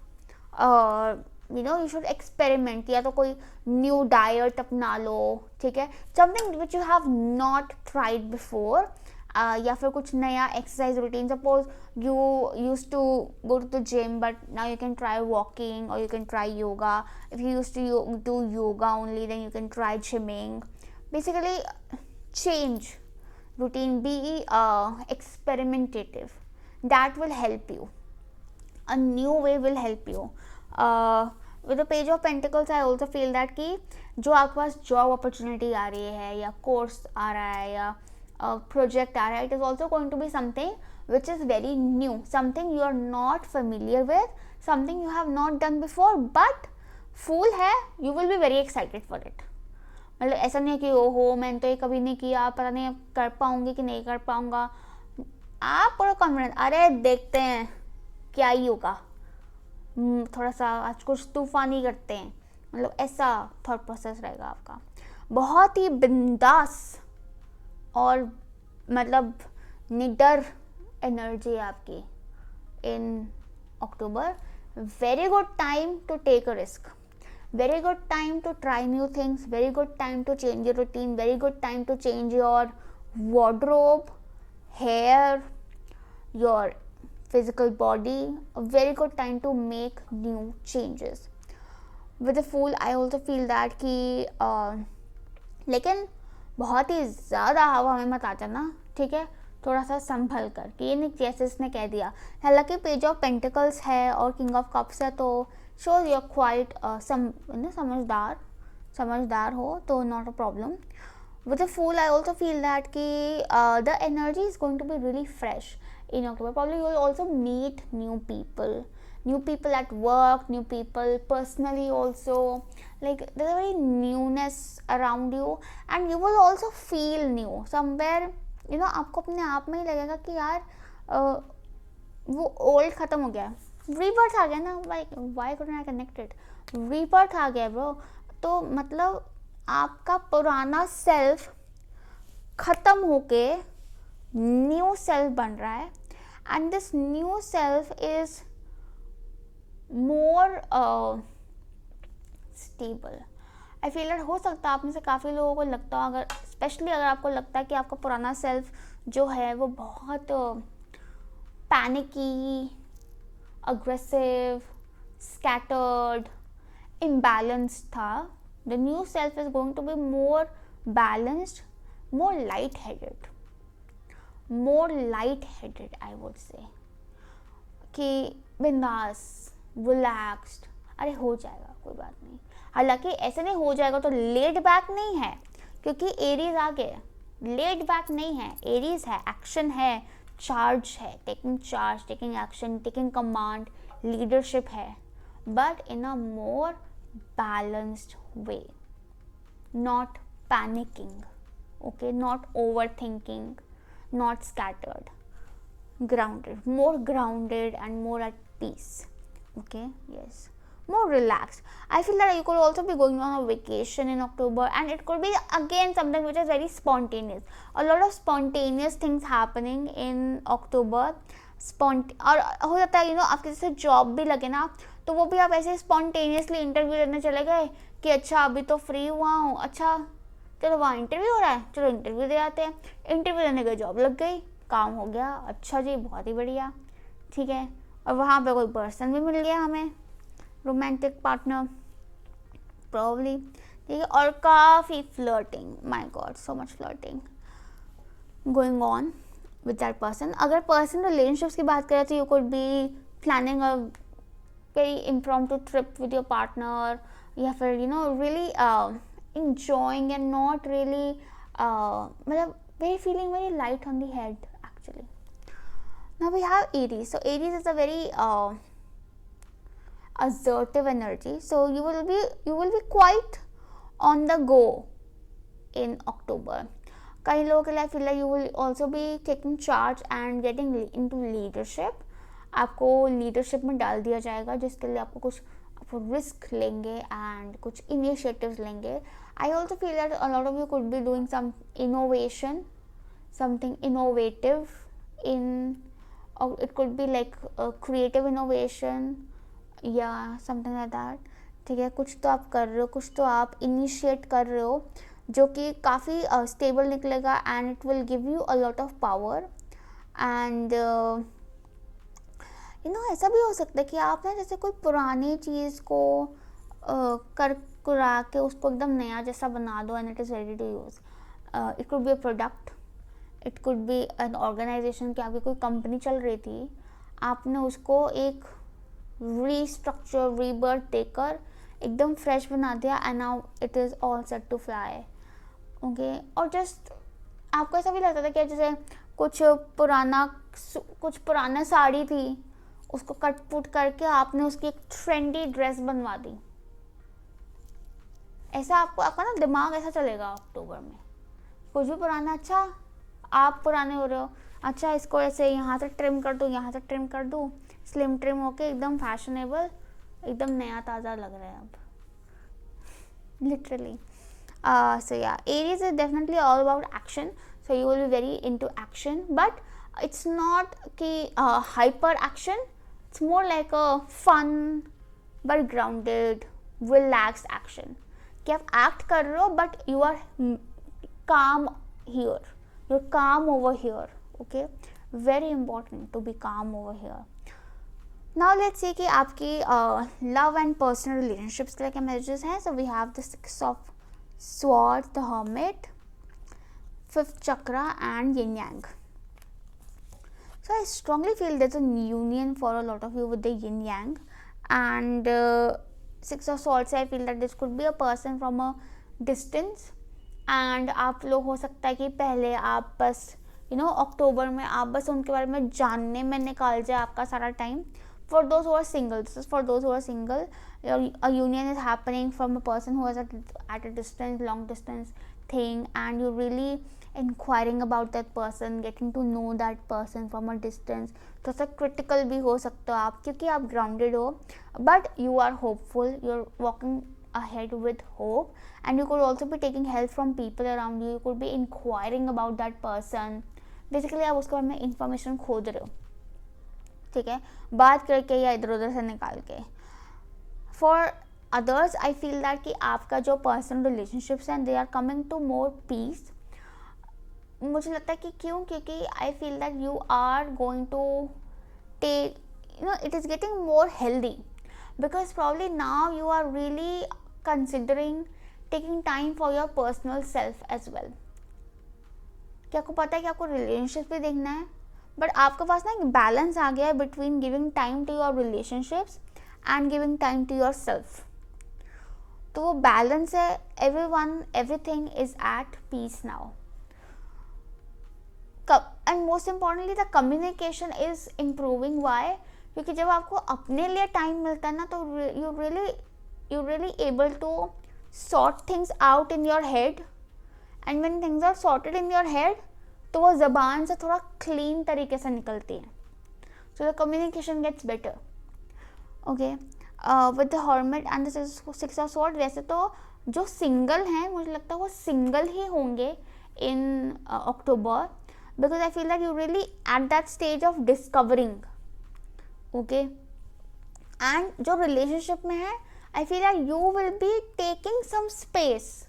you should experiment, या तो कोई न्यू डाइट अपना लो, ठीक है, something which you have not tried before, या फिर कुछ नया exercise routine. Suppose you used to go to the gym, but now you can try walking, or you can try yoga. If you used to do yoga only, then you can try gymming. Basically change routine, be experimentative. That will help you. A new way will help you. With the Page of Pentacles, I also feel that कि जो आपके पास job opportunity आ रही है, या course आ रहा है, या project आ रहा है, it is also going to be something which is very new, something you are not familiar with, something you have not done before, but Fool है, you will be very excited for it. मतलब ऐसा नहीं है कि ओहो मैंने तो ये कभी नहीं किया, पता नहीं कर पाऊंगी कि नहीं कर पाऊंगा. आप पूरा कॉन्फिडेंस, अरे देखते हैं क्या ही होगा, थोड़ा सा आज कुछ तूफानी करते हैं, मतलब ऐसा थॉट प्रोसेस रहेगा आपका. बहुत ही बिंदास और मतलब निडर एनर्जी है आपकी in October. Very good time to take a risk, very good time to try new things, very good time to change your routine, very good time to change your wardrobe, hair, your physical body. A very good time to make new changes. With the Fool, I also feel that कि लेकिन बहुत ही ज़्यादा हवा में मत आ जाना, ठीक है, थोड़ा सा संभल कर, कि ये नहीं जैसे इसने कह दिया. हालांकि पेज ऑफ पेंटिकल्स है और किंग ऑफ कप्स है, तो शो यू आर क्वाइट समझदार हो, तो not a problem. With the Fool, I also feel that the energy is going to be really fresh in October. Probably you will also meet new people at work, new people personally also. Like there's a very newness around you, and you will also feel new somewhere. आपको अपने आप में ही लगेगा कि यार वो old खत्म हो गया, रीबर्थ आ गया ना. why couldn't I connect it? Rebirth आ गया ब्रो. तो मतलब आपका पुराना सेल्फ खत्म होके न्यू सेल्फ बन रहा है, and this new self is more stable. I feel that हो सकता है आप में से काफ़ी लोगों को लगता हो, अगर स्पेशली अगर आपको लगता है कि आपका पुराना सेल्फ जो है वो बहुत पैनिकी, अग्रेसिव, स्कैटर्ड, इम्बैलेंस्ड था. The new self is going to be more balanced, more light-headed, I would say. कि बिंदास, relaxed, अरे हो जाएगा, कोई बात नहीं. हालांकि ऐसे नहीं हो जाएगा तो laid back नहीं है, क्योंकि एरीज आ गए. laid back नहीं है, एरीज है, एक्शन है, चार्ज है, taking charge, taking action, taking command, leadership है, but in a more balanced way, not panicking, okay, not overthinking, not scattered, more grounded and more at peace, okay, yes, more relaxed. I feel that you could also be going on a vacation in October, and it could be again something which is very spontaneous. A lot of spontaneous things happening in October. और हो जाता है आपके जैसे job भी लगे ना, तो वो भी आप ऐसे स्पॉन्टेनियसली इंटरव्यू देने चले गए कि अच्छा अभी तो फ्री हुआ हूँ, अच्छा चलो वहाँ इंटरव्यू हो रहा है, चलो इंटरव्यू दे आते हैं, इंटरव्यू देने गए जॉब लग गई, काम हो गया, अच्छा जी, बहुत ही बढ़िया, ठीक है। और वहाँ पे कोई पर्सन भी मिल गया हमें, रोमांटिक पार्टनर प्रॉब्ली, ठीक है। और काफ़ी flirting, my God, so much flirting going on with that person. अगर पर्सन रिलेशनशिप्स की बात करें तो you could B planning a very impromptu trip with your partner, या फिर really enjoying and not really मतलब very feeling very light on the head actually. Now we have Aries. So Aries is a very assertive energy, so you will be quite on the go in October. कई लोगों के लिए I feel like you will also be taking charge and getting into leadership. आपको leadership में डाल दिया जाएगा, जिसके लिए आपको कुछ रिस्क लेंगे एंड कुछ इनिशिएटिव्स लेंगे. I also feel that a lot of you could be doing some innovation, something innovative in, or it could be like a creative innovation, yeah, something like that. ठीक है, कुछ तो आप कर रहे हो, कुछ तो आप इनिशिएट कर रहे हो जो कि काफ़ी स्टेबल निकलेगा and it will give you a lot of power. And ऐसा भी हो सकता है कि आप ना जैसे कोई पुरानी चीज़ को कर कुरा के उसको एकदम नया जैसा बना दो and it is ready to use. It could be a product, it could be an organization, कि आपकी कोई कंपनी चल रही थी, आपने उसको एक रीस्ट्रक्चर, रीबर्थ देकर एकदम फ्रेश बना दिया and now it is all set to fly. Okay, और जस्ट आपको ऐसा भी लगता था कि जैसे कुछ पुराना साड़ी थी, उसको कट पुट करके आपने उसकी एक ट्रेंडी ड्रेस बनवा दी. ऐसा आपका ना दिमाग ऐसा चलेगा अक्टूबर में. कुछ भी पुराना, अच्छा आप पुराने हो रहे हो, अच्छा इसको ऐसे यहाँ से ट्रिम कर दूँ, यहाँ से ट्रिम कर दूँ, स्लिम ट्रिम होके एकदम फैशनेबल, एकदम नया ताज़ा लग रहा है अब, literally. So yeah, Aries is definitely all about action, so you will be very into action, but it's not कि hyper action, it's more like a fun but grounded, relaxed action. कि आप act कर रहे हो but you are calm here, you're calm over here. Okay, very important to be calm over here. Now let's see कि आपकी love and personal relationships के लिए क्या messages हैं. So we have the 6 of Swords, the Hermit, 5th chakra and Yin Yang. So I strongly feel there's a union for a lot of you with the Yin Yang, and 6 of Swords, I feel that this could be a person from a distance, and आप लोग हो सकता है कि पहले आप बस अक्टूबर में आप बस उनके बारे में जानने में निकाल जाए आपका सारा time. For those who are single, this is for those who are single. A union is happening from a person who is at a distance, long distance thing, and you're really inquiring about that person, getting to know that person from a distance. तो ऐसा critical भी हो सकते हो आप, क्योंकि आप grounded हो, but you are hopeful, you're walking ahead with hope, and you could also be taking help from people around you. You could be inquiring about that person. Basically आप उसके बारे में information खोज रहे हो, ठीक है, बात करके या इधर उधर से निकाल के. For others I feel that कि आपका जो पर्सनल रिलेशनशिप्स हैं they are coming to more peace. मुझे लगता है कि क्यों, क्योंकि I feel that you are going to take it is getting more healthy, because probably now you are really considering taking time for your personal self as well. क्या आपको पता है कि आपको रिलेशनशिप भी देखना है, बट आपके पास ना एक बैलेंस आ गया है between giving time to your relationships and giving time to yourself. तो वो बैलेंस है, everything is at peace now. And most importantly the communication is improving. Why? क्योंकि जब आपको अपने लिए टाइम मिलता है ना, तो you really able to sort things out in your head, and when things are sorted in your head तो वो ज़बान से थोड़ा क्लीन तरीके से निकलती है. So the communication gets better. Okay, with the hermit and the 6 of sword, वैसे तो जो सिंगल हैं मुझे लगता है वो सिंगल ही होंगे in October, because I feel that you really at that stage of discovering. Okay, and जो रिलेशनशिप में है I feel that you will be taking some space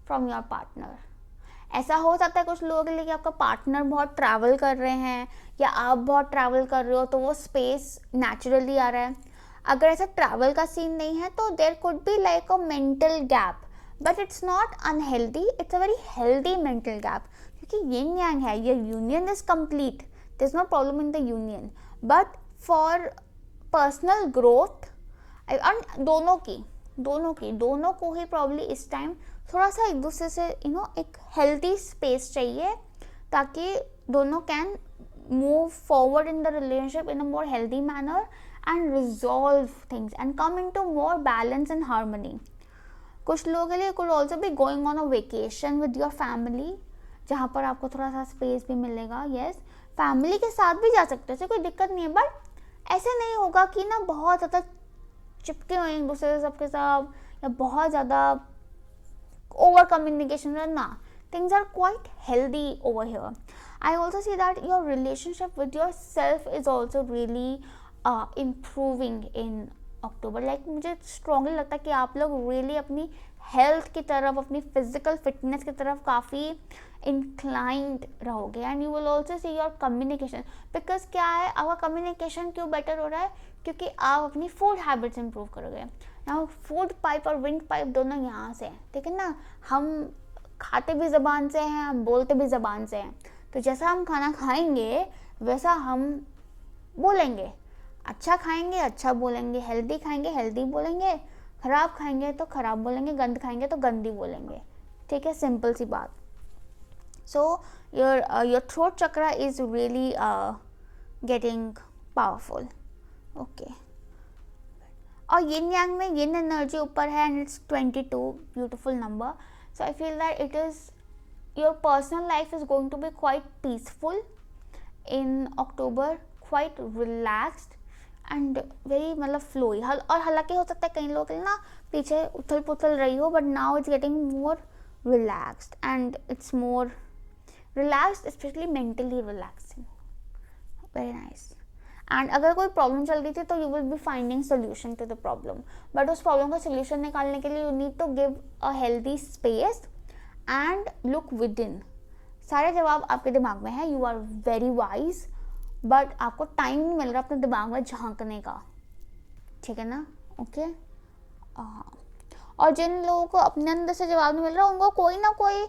from your partner. ऐसा हो सकता है कुछ लोगों के लिए कि आपका पार्टनर बहुत ट्रैवल कर रहे हैं या आप बहुत ट्रैवल कर रहे हो, तो वो स्पेस नेचुरली आ रहा है. अगर ऐसा ट्रैवल का सीन नहीं है तो there could be like a mental gap, but it's not unhealthy, it's a very healthy mental gap, क्योंकि यिन यांग है, ये union is complete, there is no problem in the union. But for personal growth दोनों को he probably इस time थोड़ा सा एक दूसरे से एक हेल्दी स्पेस चाहिए, ताकि दोनों can move forward in the relationship in a more healthy manner and resolve things and come into more balance and harmony. कुछ लोगों के लिए could also be going on a vacation with your family, जहाँ पर आपको थोड़ा सा space भी मिलेगा. यस, फैमिली के साथ भी जा सकते हैं, कोई दिक्कत नहीं है, बट ऐसे नहीं होगा कि ना बहुत ज़्यादा चिपके हुए एक दूसरे से सबके साथ, या बहुत ज़्यादा ओवर कम्युनिकेशन. ना, things are quite healthy over here. I also see that your relationship with yourself is also really improving in October. Like मुझे strongly लगता है कि आप लोग really अपनी हेल्थ की तरफ, अपनी फिजिकल फिटनेस की तरफ काफ़ी inclined रहोगे. And you will also see your communication, because क्या है, आपका कम्युनिकेशन क्यों बेटर हो रहा है, क्योंकि आप अपनी फूड हैबिट्स इंप्रूव करोगे. ना फूड पाइप और विंड पाइप दोनों यहाँ से हैं, ठीक है ना. हम खाते भी ज़बान से हैं, हम बोलते भी ज़बान से हैं. तो जैसा हम खाना खाएंगे वैसा हम बोलेंगे. अच्छा खाएंगे अच्छा बोलेंगे, हेल्दी खाएंगे हेल्दी बोलेंगे, ख़राब खाएंगे तो ख़राब बोलेंगे, गंद खाएंगे तो गंदी बोलेंगे. ठीक है, सिंपल सी बात. So your throat chakra is really getting powerful. Okay, और यिन यांग में यिन एनर्जी ऊपर है and it's 22, beautiful number. So I feel that it is, your personal life is going to be quite peaceful in October, quite relaxed and very मतलब flowy. और हालांकि हो सकता है कई लोगों के लिए ना पीछे उथल पुथल रही हो, but now it's getting more relaxed and it's more relaxed, especially mentally relaxing. Very nice. And अगर कोई प्रॉब्लम चल रही थी तो you will be finding solution to the problem, but उस प्रॉब्लम का सोल्यूशन निकालने के लिए you need to give a healthy space and look within. सारे जवाब आपके दिमाग में है, you are very wise, but आपको टाइम नहीं मिल रहा अपने दिमाग में झांकने का. ठीक है ना. ओके. और जिन लोगों को अपने अंदर से जवाब नहीं मिल रहा, उनको कोई ना कोई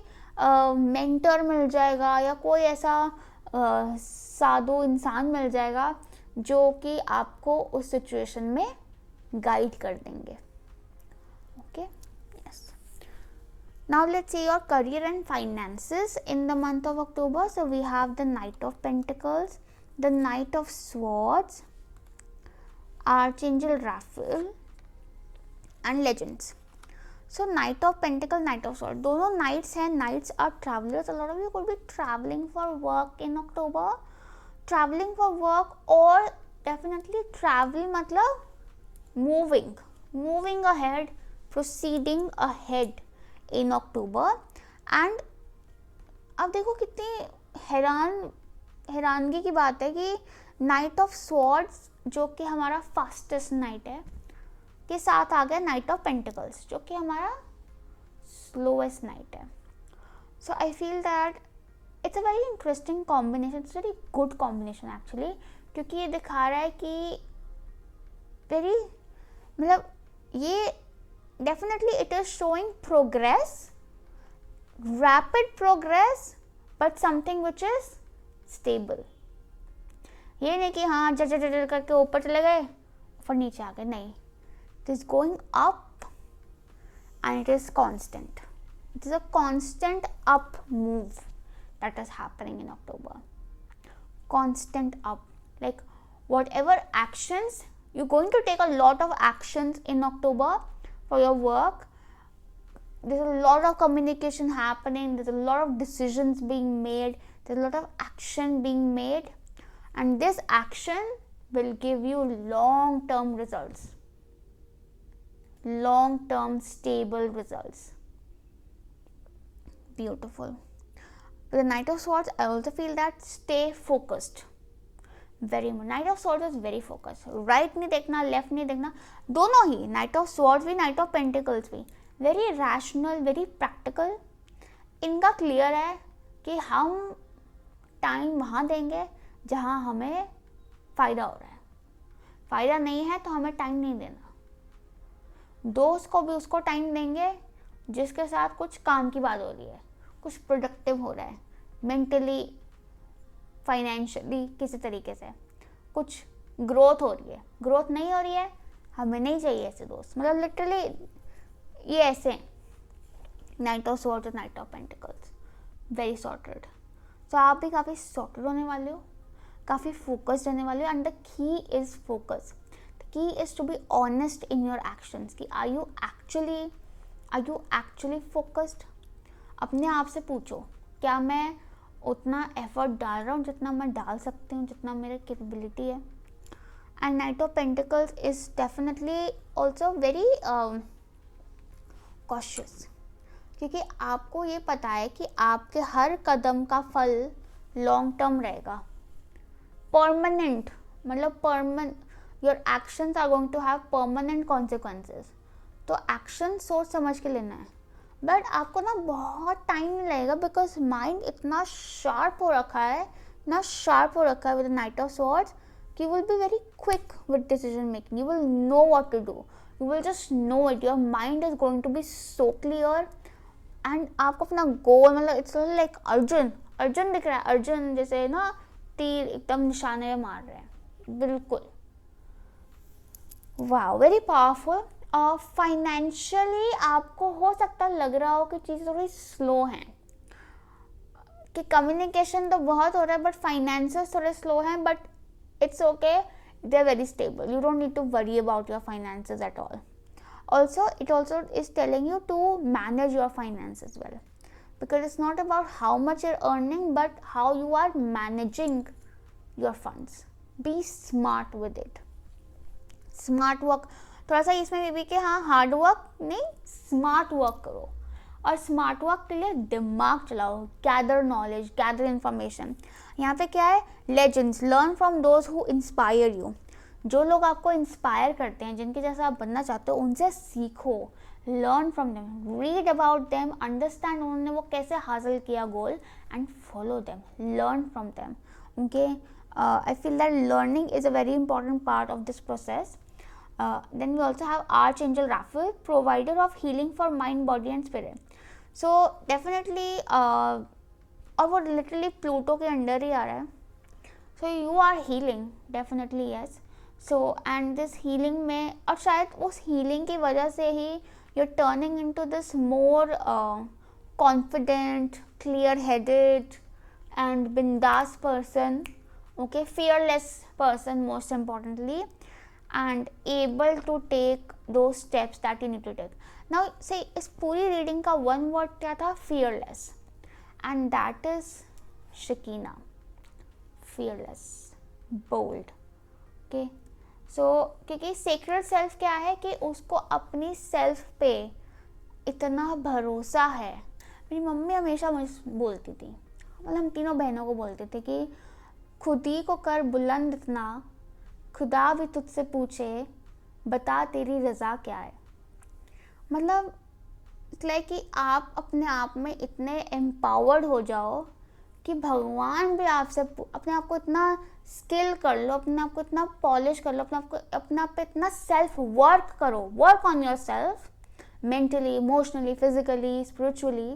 मेंटर मिल जाएगा या कोई ऐसा साधु इंसान मिल जाएगा जो कि आपको उस सिचुएशन में गाइड कर देंगे. Okay, yes. Now let's see your career and finances in the month of October. So we have the knight of pentacles, the knight of swords, archangel Raphael and legends. So knight of pentacle, knight of sword, दोनों knights हैं. Knights are travellers. A lot of you could be travelling for work in October. traveling for work or definitely travel मतलब moving ahead, proceeding ahead in October. and अब देखो कितनी हैरानगी की बात है कि नाइट ऑफ स्वॉर्ड्स जो कि हमारा फास्टेस्ट नाइट है के साथ आ गया नाइट ऑफ पेंटिकल्स जो कि हमारा स्लोएस्ट नाइट है. So I feel that it's a very interesting combination, it's very good combination actually, क्योंकि ये दिखा रहा है कि वेरी मतलब ये definitely it is showing progress, rapid progress, but something which is stable. ये नहीं कि हाँ जर करके ऊपर चले गए फिर नीचे आ गए, नहीं. It is going up and it is constant. It is a constant up move that is happening in October. Constant up, like whatever actions you're going to take, a lot of actions in October for your work. There's a lot of communication happening, there's a lot of decisions being made, there's a lot of action being made, and this action will give you long term results, long term stable results. Beautiful. With the Knight of Swords, I also feel that stay focused. Very much. Knight of Swords is very focused. Right नहीं देखना, left नहीं देखना, दोनों ही. Knight of Swords भी, Knight of Pentacles भी. Very rational, very practical, इनका clear है कि हम टाइम वहाँ देंगे जहाँ हमें फ़ायदा हो रहा है, फ़ायदा नहीं है तो हमें टाइम नहीं देना। दोस्त को भी उसको टाइम देंगे जिसके साथ कुछ काम की बात हो रही है, कुछ प्रोडक्टिव हो रहा है, मेंटली फाइनेंशियली किसी तरीके से कुछ ग्रोथ हो रही है। ग्रोथ नहीं हो रही है, हमें नहीं चाहिए ऐसे दोस्त। मतलब लिटरली ये ऐसे नाइट ऑफ स्वॉर्ड्स और night of pentacles, very sorted. तो आप भी काफ़ी सॉर्टेड होने वाले हो, काफ़ी फोकस्ड रहने वाले हो, and the key is focus. The key is to be honest in your actions कि आर यू एक्चुअली फोकस्ड। अपने आप से पूछो, क्या मैं उतना एफर्ट डाल रहा हूँ जितना मैं डाल सकती हूँ, जितना मेरे कैपेबिलिटी है। And night of pentacles is definitely also very cautious, क्योंकि आपको ये पता है कि आपके हर कदम का फल लॉन्ग टर्म रहेगा, परमानेंट। मतलब your actions are going to have permanent consequences. तो एक्शन सोच समझ के लेना है, बट आपको ना बहुत टाइम लगेगा, बिकॉज माइंड इतना शार्प हो रखा है विद नाइट ऑफ स्वॉर्ड्स कि will be very quick with decision making. You will know what to do, you will just know it. Your mind is going to be so clear, and आपको अपना गोल, मतलब it's like Arjun दिख रहा है। अर्जुन जैसे ना तीर एकदम निशाने में मार रहे हैं, बिल्कुल। वाह, वेरी पावरफुल। और फाइनेंशियली आपको हो सकता लग रहा हो कि चीज़ें थोड़ी स्लो हैं, कि कम्युनिकेशन तो बहुत हो रहा है बट फाइनेंसेस थोड़े स्लो हैं, but it's okay, they are very stable. You don't need to worry about your finances at all. Also, it also is telling you to manage your finances well, because it's not about how much you're earning but how you are managing your funds. Be smart with it. Smart work, थोड़ा सा इसमें भी कि हाँ hard work नहीं, smart work करो। और smart work के लिए दिमाग चलाओ, गैदर नॉलेज, गैदर इंफॉर्मेशन। यहाँ पे क्या है, legends, learn from those who inspire you. जो लोग आपको इंस्पायर करते हैं, जिनके जैसा आप बनना चाहते हो, उनसे सीखो, learn from them, read about them, understand उन्होंने वो कैसे हासिल किया goal, and follow them, learn from them. उनके I feel that learning is a very important part of this process. Then we also have Archangel Raphael, provider of healing for mind, body and spirit. So definitely और वो literally Pluto के under ही आ रहा है. So you are healing, definitely yes. So and this healing में, और शायद उस healing की वजह से ही you're turning into this more confident, clear-headed and bindas person. Okay, fearless person most importantly. And able to take those steps that you need to take. Now say इस पूरी reading का one word क्या था, fearless, and that is Shakina. fearless, bold. Okay, so क्योंकि sacred self क्या है कि उसको अपनी self पे इतना भरोसा है। मेरी मम्मी हमेशा मुझे बोलती थी, मतलब हम तीनों बहनों को बोलते थे कि खुद ही को कर बुलंद इतना, खुदा भी तुझसे पूछे बता तेरी रज़ा क्या है। मतलब लाइक कि आप अपने आप में इतने एम्पावर्ड हो जाओ कि भगवान भी आपसे, अपने आप को इतना स्किल कर लो, अपने आप को इतना पॉलिश कर लो, अपने आप पे इतना सेल्फ वर्क करो, work on your self mentally, emotionally, physically, spiritually,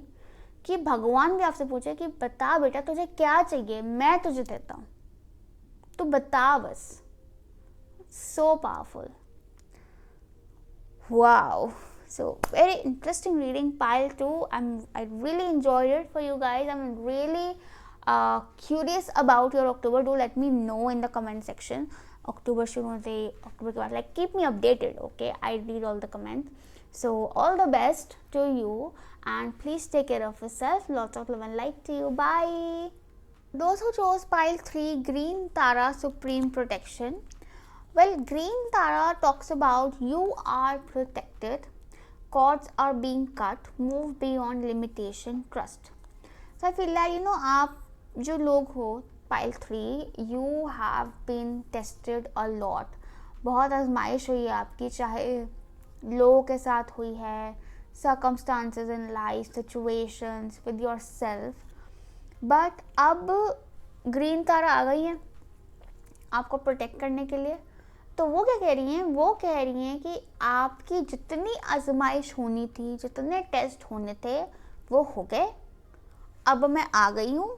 कि भगवान भी आपसे पूछे कि बता बेटा तुझे क्या चाहिए, मैं तुझे देता हूँ, तो बता बस। So powerful. Wow. So very interesting reading, pile 2. I really enjoyed it for you guys. I'm really curious about your October. Do let me know in the comment section. October शुरू होते October के बाद, like keep me updated. Okay, I read all the comments. So all the best to you, and please take care of yourself. Lots of love and light to you. Bye. Those who chose pile 3, Green Tara, Supreme Protection. Well, Green Tara talks about you are protected, cords are being cut, move beyond limitation, trust. So I feel like आप जो लोग हो pile 3, you have been tested a lot. बहुत आजमाइश हुई है आपकी, चाहे लोगों के साथ हुई है, circumstances in life, situations with yourself. But अब ग्रीन तारा आ गई है आपको प्रोटेक्ट करने के लिए. तो वो क्या कह रही हैं, वो कह रही हैं कि आपकी जितनी आजमाइश होनी थी, जितने टेस्ट होने थे, वो हो गए. अब मैं आ गई हूँ,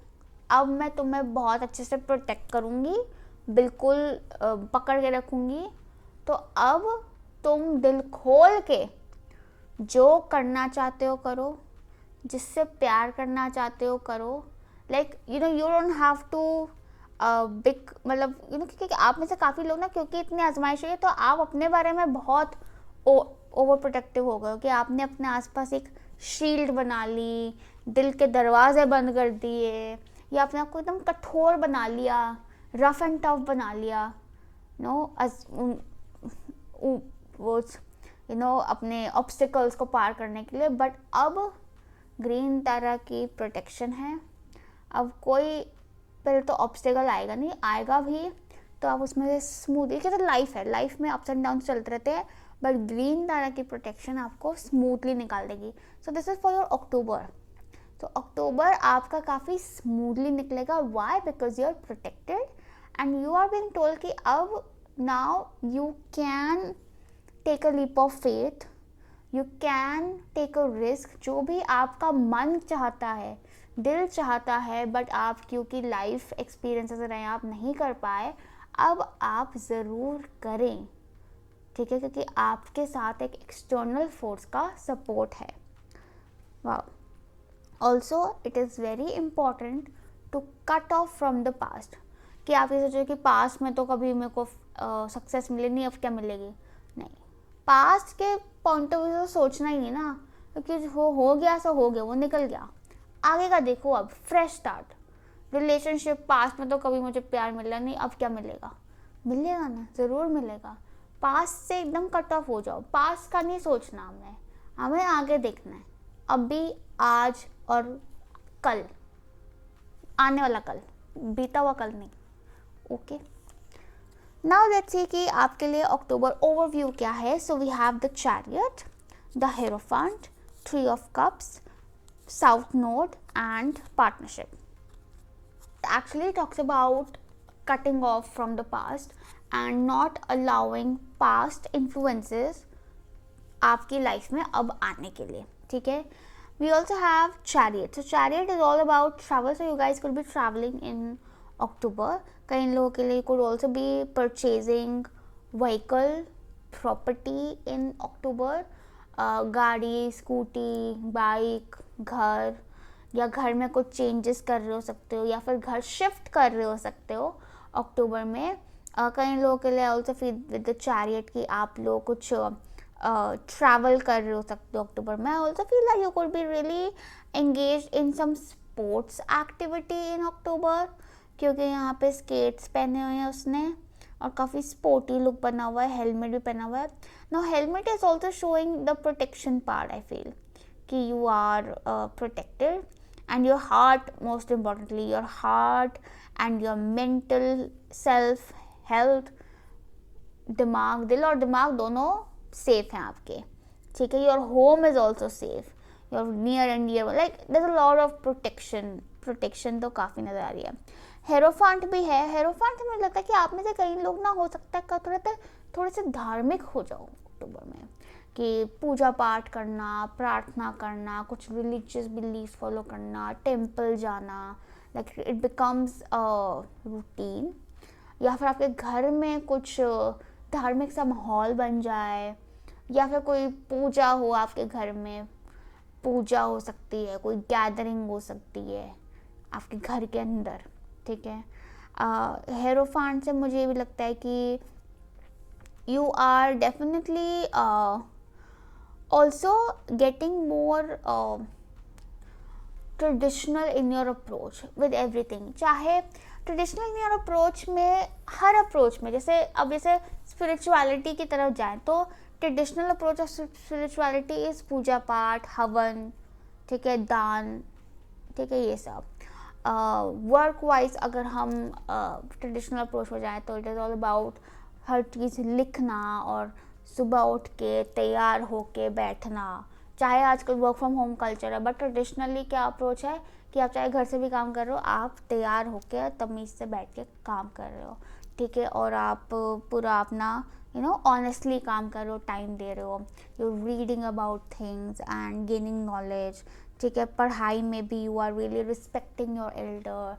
अब मैं तुम्हें बहुत अच्छे से प्रोटेक्ट करूँगी, बिल्कुल पकड़ के रखूँगी. तो अब तुम दिल खोल के जो करना चाहते हो करो, जिससे प्यार करना चाहते हो करो. Like you don't have to big, मतलब क्योंकि आप में से काफ़ी लोग ना, क्योंकि इतनी आजमाइश हुई है तो आप अपने बारे में बहुत ओवर प्रोटेक्टिव हो गए हो कि आपने अपने आसपास एक शील्ड बना ली, दिल के दरवाजे बंद कर दिए, या अपने आप को एकदम कठोर बना लिया, रफ एंड टफ बना लिया. अपने ऑब्स्टिकल्स को पार करने के लिए. बट अब ग्रीन तारा की प्रोटेक्शन है. अब कोई पहले तो ऑब्स्टिकल आएगा नहीं, आएगा भी तो आप उसमें से स्मूथली, क्या तो लाइफ है, लाइफ में अप्स एंड डाउन चलते रहते हैं, बट ग्रीन तारा की प्रोटेक्शन आपको स्मूथली निकाल देगी. So this is for your October. तो अक्टूबर आपका काफ़ी स्मूथली निकलेगा. Why? Because you are protected and you are being told कि अब now you can take a leap of faith, you can take a risk. जो भी आपका मन चाहता है, दिल चाहता है, बट आप क्योंकि लाइफ एक्सपीरियंसेस रहे आप नहीं कर पाए, अब आप ज़रूर करें. ठीक है, क्योंकि आपके साथ एक एक्सटर्नल फोर्स का सपोर्ट है. वाह. Also it is very important to cut off from the past. कि आप ये सोचो कि पास्ट में तो कभी मेरे को सक्सेस मिली नहीं, अब क्या मिलेगी. नहीं, पास्ट के पॉइंट ऑफ व्यू से सोचना ही नहीं ना, क्योंकि हो गया सो हो गया, वो निकल गया. आगे का देखो, अब फ्रेश स्टार्ट. रिलेशनशिप, पास्ट में तो कभी मुझे प्यार मिला नहीं, अब क्या मिलेगा. मिलेगा ना, ज़रूर मिलेगा. पास्ट से एकदम कट ऑफ हो जाओ. पास्ट का नहीं सोचना हमें आगे देखना है. अभी, आज और कल, आने वाला कल, बीता हुआ कल नहीं. ओके, नाउ लेट्स सी कि आपके लिए अक्टूबर ओवरव्यू क्या है. So we have the chariot, the hierophant, 3 of cups, South Node, and partnership. It actually talks about cutting off from the past and not allowing past influences आपकी life में अब आने के लिए. ठीक है. We also have chariot. So chariot is all about travel. So you guys could be traveling in October. कई लोगों के लिए could also be purchasing vehicle, property in October. गाड़ी, स्कूटी, बाइक, घर, या घर में कुछ चेंजेस कर रहे हो सकते हो, या फिर घर शिफ्ट कर रहे हो सकते हो अक्टूबर में. कई लोगों के लिए also feel with the chariot कि आप लोग कुछ ट्रैवल कर रहे हो सकते हो अक्टूबर में. Also feel that you could be really engage in some sports activity in October, क्योंकि यहाँ पे स्केट्स पहने हुए हैं उसने और काफ़ी स्पोर्टी लुक बना हुआ है, हेलमेट भी पहना हुआ है. Now helmet is also showing the protection part. I feel कि you are protected and your heart, most importantly your heart and your mental self health, दिमाग, दिल और दिमाग दोनों सेफ हैं आपके. ठीक है. Your home is also safe, your near and dear, like there is a lot of protection तो काफ़ी नज़र आ रही है. हेरोफेंट भी है. हेरोफेंट में लगता है कि आप में से कई लोग ना, हो सकता है थोड़े से धार्मिक हो जाओ अक्टूबर में, कि पूजा पाठ करना, प्रार्थना करना, कुछ रिलीजियस बिलीफ फॉलो करना, टेम्पल जाना, लाइक इट बिकम्स रूटीन. या फिर आपके घर में कुछ धार्मिक सा माहौल बन जाए, या फिर कोई पूजा हो आपके घर में. पूजा हो सकती है, कोई गैदरिंग हो सकती है आपके घर के अंदर. ठीक है. हेरोफेंट से मुझे भी लगता है कि you are definitely also getting more traditional in your approach with everything. चाहे ट्रेडिशनल इन योर अप्रोच में, हर अप्रोच में, जैसे स्पिरिचुअलिटी की तरफ जाएं तो traditional approach of spirituality is puja पाठ, हवन, ठीक है, दान, ठीक है, ये सब. वर्क वाइज अगर हम ट्रेडिशनल अप्रोच में जाएँ तो इट इज़ ऑल अबाउट हर चीज़ लिखना और सुबह उठ के तैयार होके बैठना, चाहे आजकल वर्क फ्रॉम होम कल्चर है, बट ट्रेडिशनली क्या अप्रोच है कि आप चाहे घर से भी काम कर रहे हो, आप तैयार होकर तमीज़ से बैठ के काम कर रहे हो, ठीक है, और आप पूरा अपना ऑनेस्टली काम कर रहे हो, टाइम दे रहे हो, you reading about things and gaining knowledge, ठीक है। पढ़ाई में भी you are really respecting your elder,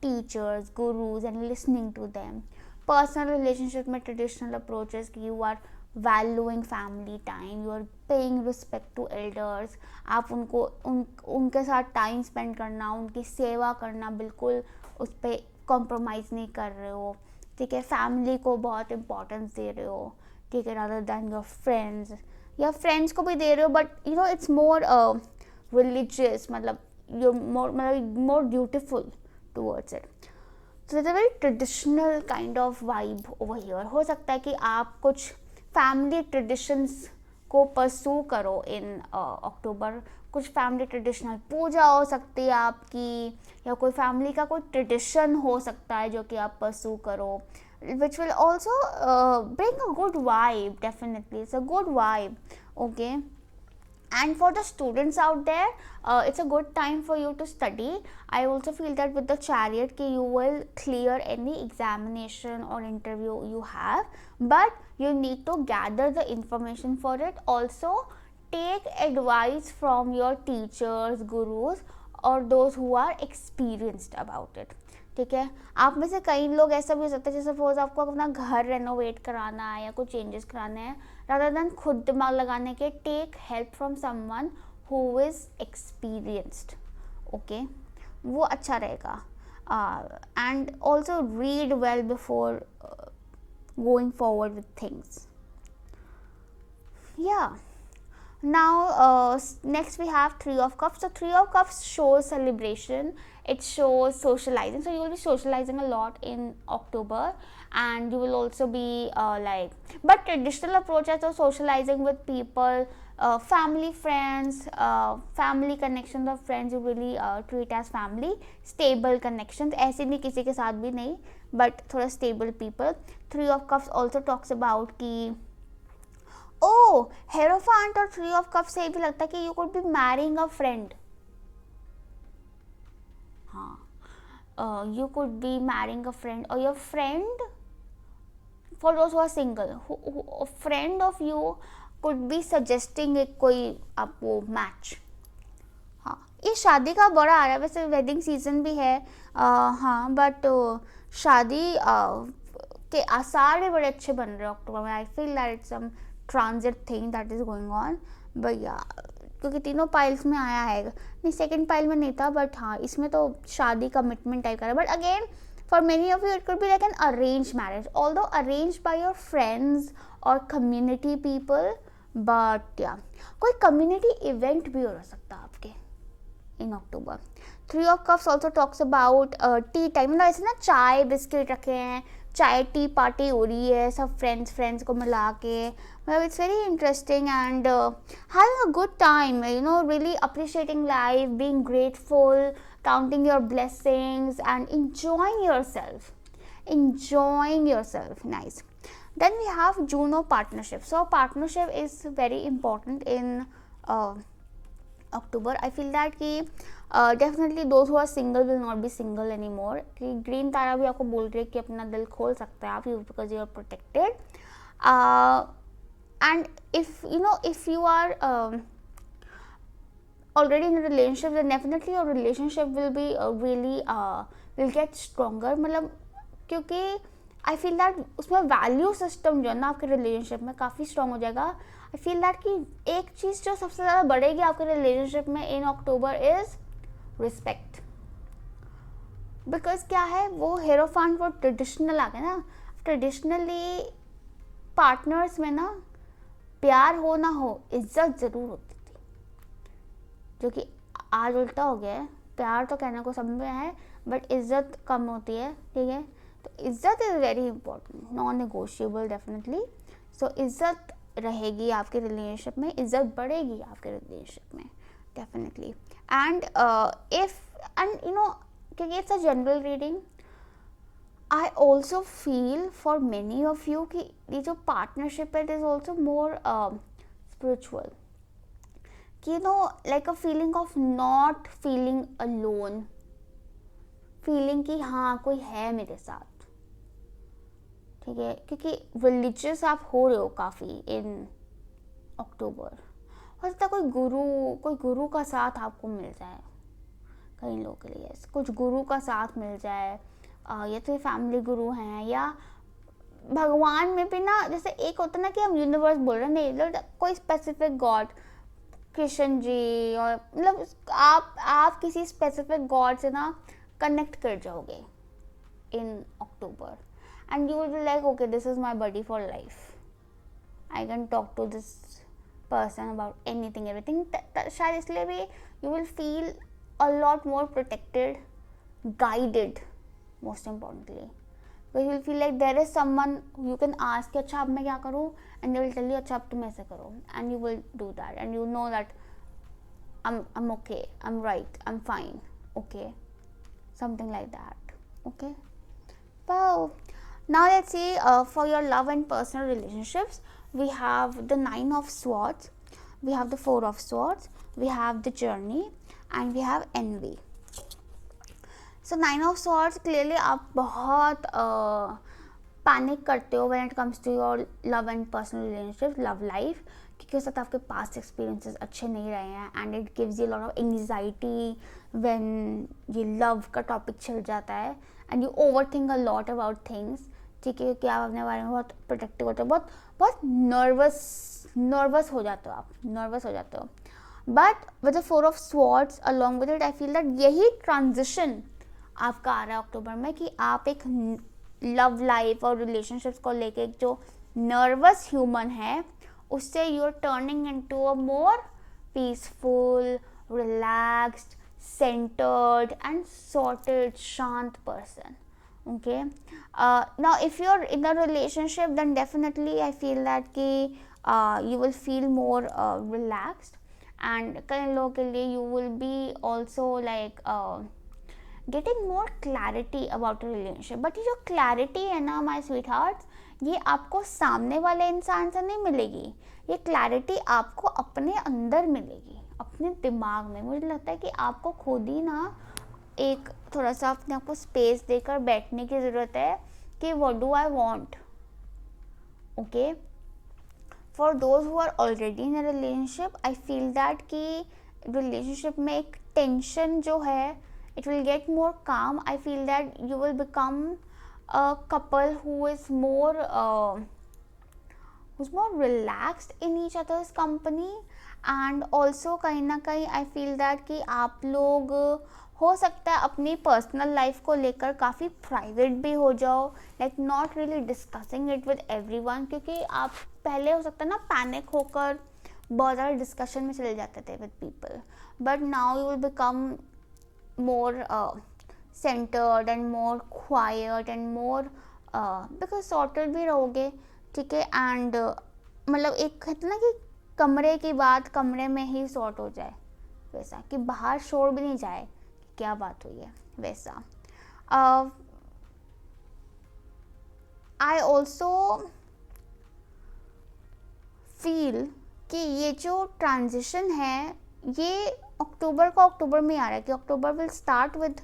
teachers, gurus and listening to them. Personal relationship में ट्रेडिशनल अप्रोचेस की you are valuing family time, you are paying respect to elders, आप उनके साथ टाइम स्पेंड करना, उनकी सेवा करना, बिल्कुल उस पर कॉम्प्रोमाइज़ नहीं कर रहे हो, ठीक है। फैमिली को बहुत इम्पोर्टेंस दे रहे हो, ठीक है, रादर दैन योर फ्रेंड्स, या फ्रेंड्स को भी दे रहे हो, बट इट्स मोर रिलीजियस, मतलब more beautiful towards it. So it's a very traditional kind of vibe over here. हो सकता है कि आप कुछ फैमिली ट्रेडिशंस को परसू करो इन अक्टूबर। कुछ फैमिली ट्रेडिशनल पूजा हो सकती है आपकी, या कोई फैमिली का कोई ट्रेडिशन हो सकता है जो कि आप परसू करो, which will also bring a good vibe. Definitely it's a good vibe, okay. And for the students out there, it's a good time for you to study. I also feel that with the chariot ki you will clear any examination or interview you have, but you need to gather the information for it. Also take advice from your teachers, gurus, or those who are experienced about it, ठीक है। आप में से कई लोग ऐसा भी हो सकता है, जैसे सपोज आपको अपना घर रेनोवेट कराना है या कुछ चेंजेस कराने हैं, रादर देन खुद दिमाग लगाने के, take help from someone who is experienced, okay, वो अच्छा रहेगा। And also read well before going forward with things, yeah. Now next we have Three of Cups. So Three of Cups shows celebration, it shows socializing, so you will be socializing a lot in October, and you will also be but traditional approach है तो socializing with people, family, friends, family connections of friends you really treat as family, stable connections, ऐसे नहीं किसी के साथ भी नहीं, but थोड़ा stable people. Three of Cups also talks about कि हेरोफेंट और थ्री ऑफ कप से भी लगता है कि you could be marrying a friend, हाँ, you could be marrying a friend, और your friend, for those who are single, friend of you could be suggesting एक कोई आपको मैच। हाँ, ये शादी का बड़ा आ रहा है, वैसे वेडिंग सीजन भी है, हाँ, बट शादी के आसार भी बड़े अच्छे बन रहे हैं अक्टूबर में। I feel that it's some transit thing that is going on, भैया, क्योंकि तीनों पाइल्स में आया है, नहीं सेकंड पाइल में नहीं था, बट हाँ इसमें तो शादी कमिटमेंट टाइप का है। But again for many of you it could be like an arrange marriage, although arrange by your friends और कम्युनिटी पीपल, बट या कोई कम्युनिटी इवेंट भी हो सकता है आपके in October. Three of cups also talks about tea time, मतलब ऐसे ना चाय बिस्किट रखे हैं, चाय टी पार्टी हो रही है, सब फ्रेंड्स को मिला के, मतलब it's very interesting and having a good time, really appreciating life, being grateful, counting your blessings and enjoying yourself, nice. Then we have Juno partnership. So partnership is very important in October. I feel that कि definitely those who are single will not be single anymore. कि green तारा भी आपको बोल रही है कि अपना दिल खोल सकता है आप, because you are protected. And if you are already in a relationship, then definitely your relationship will be really will get stronger, मतलब क्योंकि आई फील दैट उसमें वैल्यू सिस्टम जो है ना आपके रिलेशनशिप में काफ़ी स्ट्रॉन्ग हो जाएगा। आई फील दैट कि एक चीज़ जो सबसे ज़्यादा बढ़ेगी आपके रिलेशनशिप में इन अक्टूबर इज़ रिस्पेक्ट, बिकॉज क्या है वो हेरोफेंट वो ट्रेडिशनल आ गया ना, ट्रेडिशनली पार्टनर्स में ना प्यार हो ना हो इज्जत ज़रूर होती थी, जो कि आज उल्टा हो गया है। प्यार तो कहने को सब में है बट इज्जत कम होती है, ठीक है। तो इज्जत is very important, non negotiable definitely. So इज्जत रहेगी आपके रिलेशनशिप में, इज्जत बढ़ेगी आपके रिलेशनशिप में डेफिनेटली। एंड क्योंकि it's a general reading, I also feel for many of you कि ये जो पार्टनरशिप है it is also more spiritual, you know, like a feeling of not feeling alone, feeling कि हाँ कोई है मेरे साथ, ठीक है, क्योंकि रिलीजियस आप हो रहे हो काफ़ी इन अक्टूबर। हो सकता है कोई गुरु का साथ आपको मिल जाए, कई लोगों के लिए कुछ गुरु का साथ मिल जाए, या तो फैमिली गुरु हैं, या भगवान में भी ना, जैसे एक होता है ना कि हम यूनिवर्स बोल रहे हैं, नहीं कोई स्पेसिफिक गॉड, कृष्ण जी, और मतलब आप किसी स्पेसिफिक गॉड से ना कनेक्ट कर जाओगे in October, and you will be like okay this is my buddy for life, I can talk to this person about anything, everything. शायद इसलिए भी you will feel a lot more protected, guided, most importantly, because you will feel like there is someone you can ask कि अच्छा अब मैं क्या करूँ, and they will tell you अच्छा अब तुम ऐसे करो, and you will do that, and you know that I'm okay, I'm right, I'm fine, okay, something like that, okay. Wow. Now let's see for your love and personal relationships, we have the 9 of Swords, we have the 4 of Swords, we have the Journey, and we have Envy. So 9 of Swords, clearly आप बहुत panic करते हो when it comes to your love and personal relationships, love life, क्योंकि उस वक्त आपके past experiences अच्छे नहीं रहे हैं, and it gives you lot of anxiety when ये लव का टॉपिक चल जाता है, and you over think a lot about things, ठीक है, क्योंकि आप अपने बारे में बहुत प्रोटेक्टिव होते हो, बहुत नर्वस हो जाते हो, आप नर्वस हो जाते हो। But with the 4 of swords along with it, I feel that यही ट्रांजिशन आपका आ रहा है अक्टूबर में, कि आप एक लव लाइफ और रिलेशनशिप्स को लेके जो नर्वस ह्यूमन है, उससे you are turning into a more peaceful, relaxed, centered and sorted, shant person, okay. Now if you're in a relationship, then definitely I feel that ki you will feel more relaxed, and kayi logon ke liye you will be also like getting more clarity about a relationship. But ये जो clarity है ना my sweethearts, ये आपको सामने वाले इंसान से नहीं मिलेगी, ये clarity आपको अपने अंदर मिलेगी, अपने दिमाग में। मुझे लगता है कि आपको खुद ही ना एक थोड़ा सा अपने आप को स्पेस देकर बैठने की ज़रूरत है कि what do I want, okay. For those who are already in a relationship, I feel that कि रिलेशनशिप में एक टेंशन जो है, इट विल गेट मोर काम। आई feel that you will become a couple who is more relaxed in each other's company, and also कहीं ना कहीं आई feel that कि आप लोग हो सकता है अपनी पर्सनल लाइफ को लेकर काफ़ी प्राइवेट भी हो जाओ, like not really discussing it with everyone, क्योंकि आप पहले हो सकता है ना पैनिक होकर बहुत ज़्यादा डिस्कशन में चले जाते थे with people, but now you will become more centred and more quiet and more because sorted भी रहोगे, ठीक है। एंड मतलब एक कहते ना कि कमरे की बात कमरे में ही सॉर्ट हो जाए, वैसा कि बाहर शोर भी नहीं जाए कि क्या बात हुई है, वैसा। आई ऑल्सो फील कि ये जो ट्रांजिशन है ये अक्टूबर में आ रहा है, कि October will start with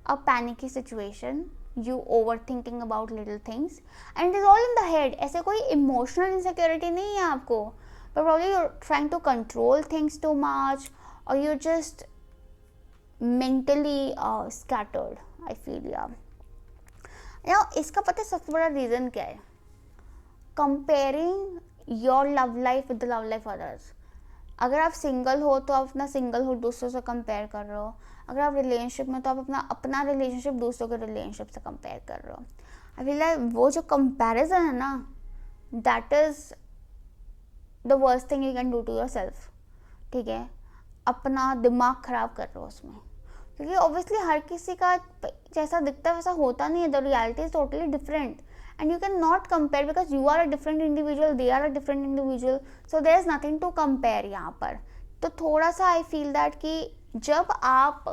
a panicky situation, you overthinking about little things, and it is all in the head. ऐसे कोई emotional insecurity नहीं है आपको, but probably you're trying to control things too much, or you're just mentally scattered, I feel, yeah. Now इसका पता है सबसे बड़ा reason क्या है? Comparing your love life with the love life of others. अगर आप सिंगल हो तो आप अपना सिंगलहुड दूसरों से कंपेयर कर रहे हो, अगर आप रिलेशनशिप में तो आप अपना रिलेशनशिप दूसरों के रिलेशनशिप से कंपेयर कर रहे हो। आई फील लाइक वो जो कंपैरिजन है ना, that is the worst thing you can do to yourself, ठीक है। अपना दिमाग ख़राब कर रहे हो उसमें, क्योंकि ऑब्वियसली हर किसी का जैसा दिखता है वैसा होता नहीं है, the reality is totally different, and you cannot compare because you are a different individual, they are a different individual, so there is nothing to compare यहाँ पर। तो थोड़ा सा आई फील दैट कि जब आप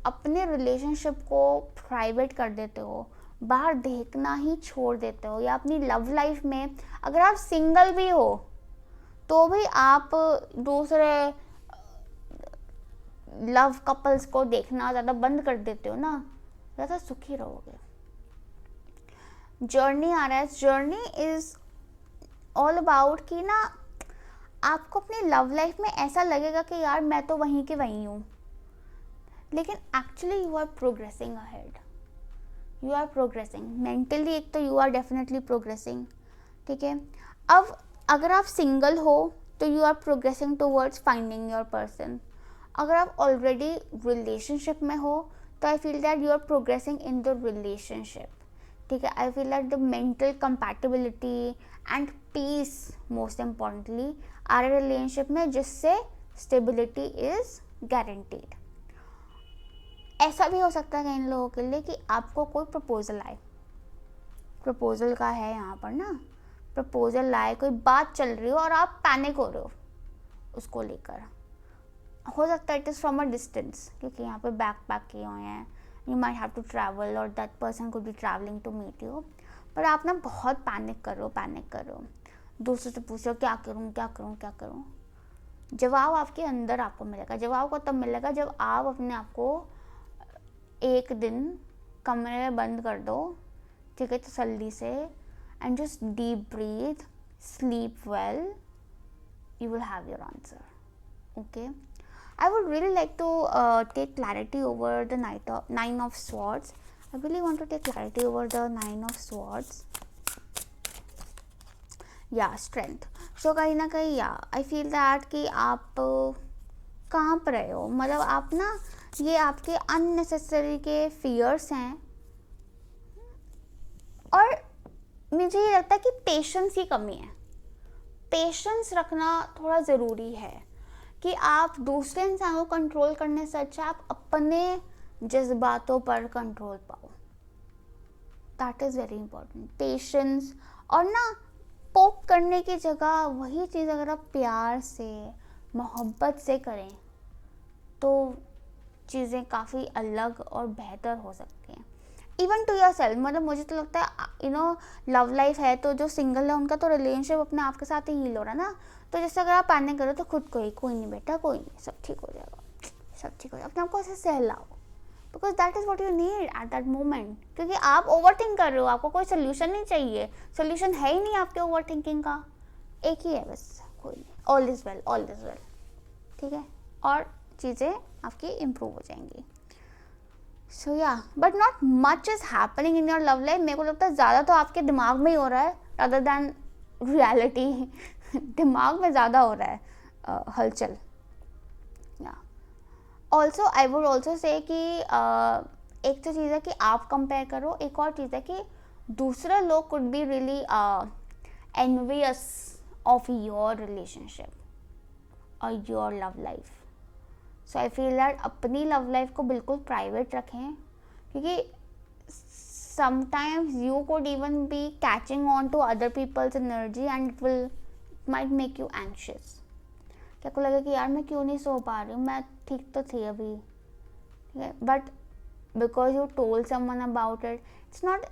अपने रिलेशनशिप को प्राइवेट कर देते हो, बाहर देखना ही छोड़ देते हो, या अपनी लव लाइफ में अगर आप सिंगल भी हो तो भी आप दूसरे लव कपल्स को देखना ज़्यादा बंद कर देते हो ना, ज़्यादा सुखी रहोगे। जर्नी आ रहा है, जर्नी इज़ ऑल अबाउट कि ना आपको अपनी लव लाइफ में ऐसा लगेगा कि यार मैं तो वहीं के वहीं हूँ, लेकिन actually you are progressing ahead, you are progressing mentally. एक तो यू आर डेफिनेटली प्रोग्रेसिंग, ठीक है। अब अगर आप सिंगल हो तो you are progressing towards finding your person. अगर आप ऑलरेडी रिलेशनशिप में हो तो I feel that you are progressing in the relationship, ठीक है। I feel that the mental compatibility and peace most importantly are a relationship में, जिससे stability is guaranteed. ऐसा भी हो सकता है कई लोगों के लिए कि आपको कोई प्रपोजल आए, प्रपोजल का है यहाँ पर ना, प्रपोजल आए, कोई बात चल रही हो और आप पैनिक हो रहे हो उसको लेकर। हो सकता है it is from a distance, क्योंकि यहाँ पे बैक पैक किए हुए हैं, you might have to travel और that person could be travelling to meet you, पर आप ना बहुत पैनिक कर रहे हो, दूसरे से पूछो क्या करूँ क्या करूँ क्या करूँ। जवाब आपके अंदर आपको मिलेगा। जवाब को तब मिलेगा जब आप अपने आप को एक दिन कमरे में बंद कर दो, ठीक है, तसल्ली से, and just deep breath, sleep well, you will have your answer. Okay, I would really like to take clarity over the Nine of Swords. I really want to take clarity over the Nine of Swords. Yeah, strength. So कहीं ना कहीं I feel that कि आप कांप रहे हो, मतलब आप ना, ये आपके unnecessary के fears हैं, और मुझे ये लगता है कि पेशेंस की कमी है। पेशेंस रखना थोड़ा ज़रूरी है कि आप दूसरे इंसान को कंट्रोल करने से अच्छा आप अपने जज्बातों पर कंट्रोल पाओ। That is very important, patience. और ना पोक करने की जगह वही चीज़ अगर आप प्यार से, मोहब्बत से करें तो चीज़ें काफ़ी अलग और बेहतर हो सकती हैं। इवन टू योर सेल्फ, मतलब मुझे तो लगता है लव लाइफ है तो जो सिंगल है उनका तो रिलेशनशिप अपने आप के साथ ही हील हो रहा है ना। तो जैसे अगर आप पैनिक करो तो खुद को ही, कोई नहीं बेटा, कोई नहीं, सब ठीक हो जाएगा, सब ठीक हो जाएगा, अपने आप को ऐसे सहलाओ, because that is what you need at that moment. क्योंकि आप ओवर थिंक कर रहे हो, आपको कोई सोल्यूशन नहीं चाहिए, सोल्यूशन है ही नहीं आपके ओवर थिंकिंग का, एक ही है बस, कोई नहीं, all is well, all is well, ठीक है, और चीज़ें आपकी इम्प्रूव हो जाएंगी। सो या, but not much is happening in your love life. मेरे को लगता है ज़्यादा तो आपके दिमाग में ही हो रहा है रादर दैन रियलिटी। दिमाग में ज़्यादा हो रहा है हलचल। या also I would also say कि एक तो चीज़ है कि आप कंपेयर करो, एक और चीज़ है कि दूसरे लोग could be really envious of your relationship और your love life. So I feel that अपनी लव लाइफ को बिल्कुल प्राइवेट रखें, क्योंकि sometimes you could even be catching on to other people's energy and it will might make you anxious. क्या को लगे कि यार मैं क्यों नहीं सो पा रही हूँ, मैं ठीक तो थी अभी, ठीक है, but because you told someone about it, it's not,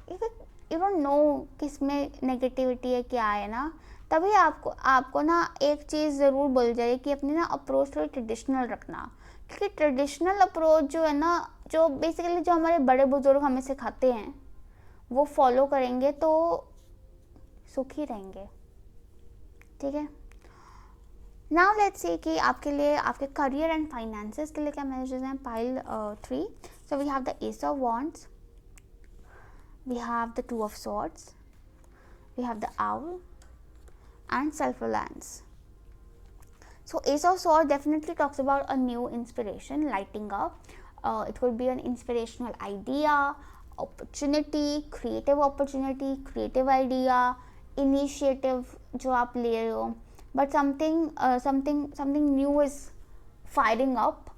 you don't know किस में नेगेटिविटी है क्या है ना, तभी आपको ना एक चीज़ ज़रूर बोल जाए कि अपनी ना अप्रोच थोड़ी ट्रेडिशनल रखना। क्योंकि ट्रेडिशनल अप्रोच जो है ना, जो बेसिकली जो हमारे बड़े बुजुर्ग हमें सिखाते हैं वो फॉलो करेंगे तो सुखी रहेंगे, ठीक है। नाउ लेट्स सी कि आपके लिए, आपके करियर एंड फाइनेंसेस के लिए क्या मैसेजेस हैं। Pile 3, so we have the ace of wands, we have the 2 of swords, we have the owl and self-reliance. So Ace of Swords definitely talks about a new inspiration lighting up. It could be an inspirational idea, opportunity, creative idea, initiative जो आप ले रहे हो, but something new is firing up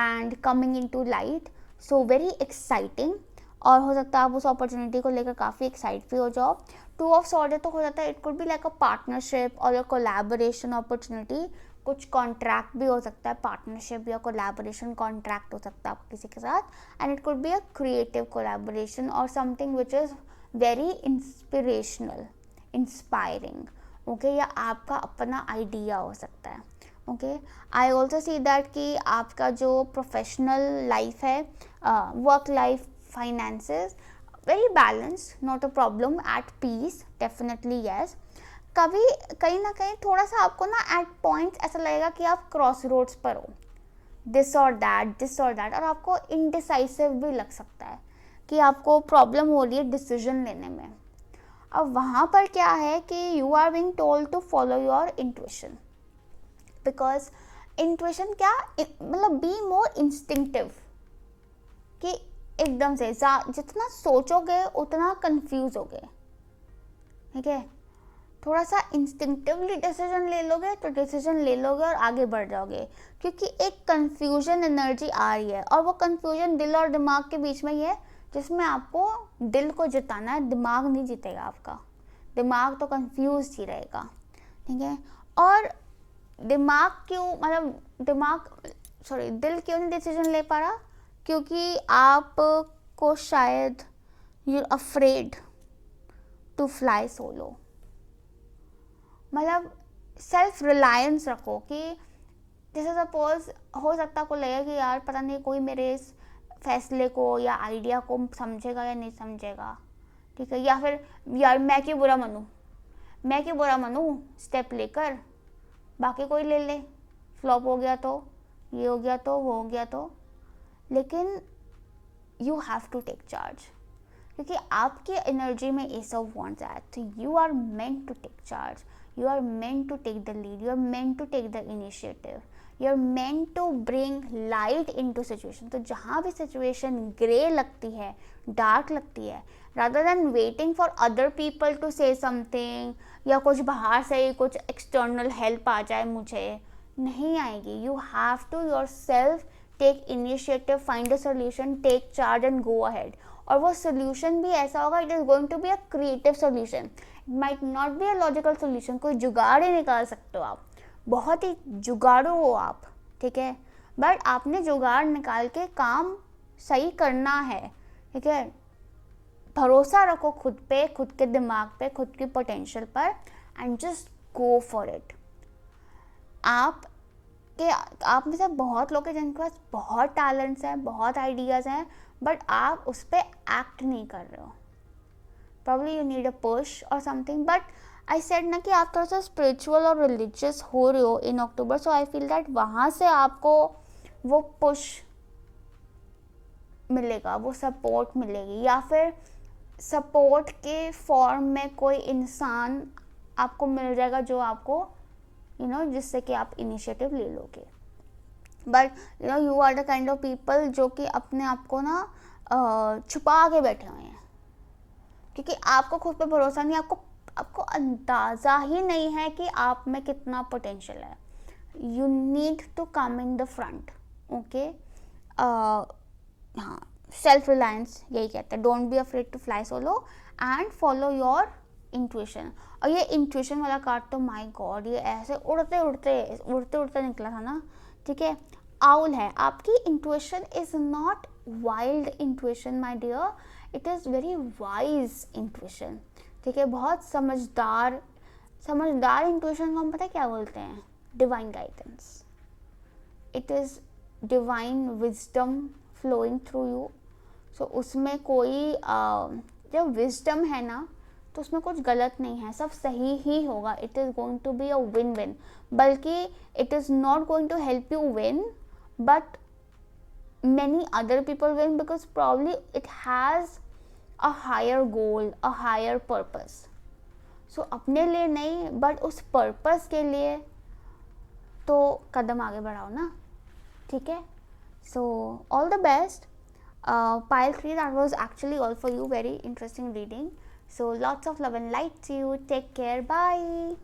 and coming into light, so very exciting। और हो सकता है आप उस अपॉर्चुनिटी को लेकर काफ़ी एक्साइट भी हो जाओ। 2 ऑफ स्वॉर्ड है तो हो जाता है it could be like a partnership और कोलैबोरेशन अपॉर्चुनिटी। कुछ कॉन्ट्रैक्ट भी हो सकता है, पार्टनरशिप या कोलैबोरेशन कॉन्ट्रैक्ट हो सकता है आपको किसी के साथ, and it could be a creative collaboration और something which is very inspirational, inspiring, okay, या आपका अपना आइडिया हो सकता है, okay, I also see that कि आपका जो प्रोफेशनल लाइफ है, work life, finances, very balance, not a problem, at peace, definitely yes. कभी कहीं ना कहीं थोड़ा सा आपको ना एट पॉइंट्स ऐसा लगेगा कि आप क्रॉस रोड्स पर हो, दिस और दैट, और आपको इनडिसाइसिव भी लग सकता है कि आपको प्रॉब्लम हो रही है डिसीजन लेने में। अब वहाँ पर क्या है कि you are being told to follow your intuition, because intuition क्या मतलब बी मोर इंस्टिंक्टिव, कि एकदम से जितना सोचोगे उतना कंफ्यूज होगे, ठीक है। थोड़ा सा इंस्टिंक्टिवली डिसीजन ले लोगे तो डिसीजन ले लोगे और आगे बढ़ जाओगे, क्योंकि एक कंफ्यूजन एनर्जी आ रही है, और वो कंफ्यूजन दिल और दिमाग के बीच में ही है, जिसमें आपको दिल को जिताना है, दिमाग नहीं जीतेगा आपका, दिमाग तो कंफ्यूज ही रहेगा, ठीक है। और दिमाग क्यों, मतलब दिल क्यों नहीं डिसीजन ले पा रहा, क्योंकि आपको शायद you are afraid to fly solo. मतलब सेल्फ रिलायंस रखो, कि जैसे सपोज हो सकता को लगे कि यार पता नहीं कोई मेरे इस फैसले को या आइडिया को समझेगा या नहीं समझेगा, ठीक है, या फिर यार मैं क्यों बुरा मनूँ स्टेप लेकर, बाकी कोई ले ले, फ्लॉप हो गया तो, ये हो गया तो, वो हो गया तो। लेकिन you have to take charge, क्योंकि आपकी एनर्जी में एस ऑफ वांड्स है, तो you are meant to take charge, you are meant to take the lead, you are meant to take the initiative, you are meant to bring light into situation। तो जहाँ भी situation grey लगती है, dark लगती है, rather than waiting for other people to say something, या कुछ बाहर से कुछ external help आ जाए, मुझे नहीं आएगी। You have to yourself take initiative, find a solution, take charge and go ahead। और वो solution भी ऐसा होगा, it is going to be a creative solution, might not be a logical solution, कोई जुगाड़ ही निकाल सकते हो आप, बहुत ही जुगाड़ू हो आप, ठीक है, बट आपने जुगाड़ निकाल के काम सही करना है, ठीक है। भरोसा रखो खुद पे, खुद के दिमाग पे, खुद की पोटेंशियल पर, and just go for it. आप में से बहुत लोग हैं जिनके पास बहुत टैलेंट्स हैं, बहुत आइडियाज़ हैं, बट आप उस पर एक्ट नहीं कर रहे हो। Probably you need a push or something, but I said ना कि आप थोड़ा सा spiritual और religious हो रहे हो in October, so I feel that वहाँ से आपको वो push मिलेगा, वो support मिलेगी, या फिर support के form में कोई इंसान आपको मिल जाएगा जो आपको जिससे कि आप initiative ले लोगे। But you are the kind of people जो कि अपने आप को ना छुपा के बैठे हुए हैं, क्योंकि आपको खुद पे भरोसा नहीं, आपको अंदाज़ा ही नहीं है कि आप में कितना पोटेंशियल है। You need to come in the front, okay. हाँ, सेल्फ रिलायंस यही कहते हैं, don't be afraid to fly solo and follow your intuition. और ये इंट्यूशन वाला कार्ड तो माय गॉड, ये ऐसे उड़ते उड़ते निकला था ना, ठीक है। आउल है, आपकी intuition is not wild intuition my dear, it is very wise intuition, ठीक है। बहुत समझदार इंट्यूशन को हम पता है क्या बोलते हैं, divine guidance. It is divine wisdom flowing through you. So उसमें कोई जब विजडम है ना, तो उसमें कुछ गलत नहीं है, सब सही ही होगा। It is going to be a win win, बल्कि it is not going to help you win, but many other people win, because probably it has a higher goal, a higher purpose। so अपने लिए नहीं, but उस purpose के लिए तो कदम आगे बढ़ाओ ना, ठीक है। so all the best, pile 3, that was actually all for you, very interesting reading, so lots of love and light to you, take care, bye।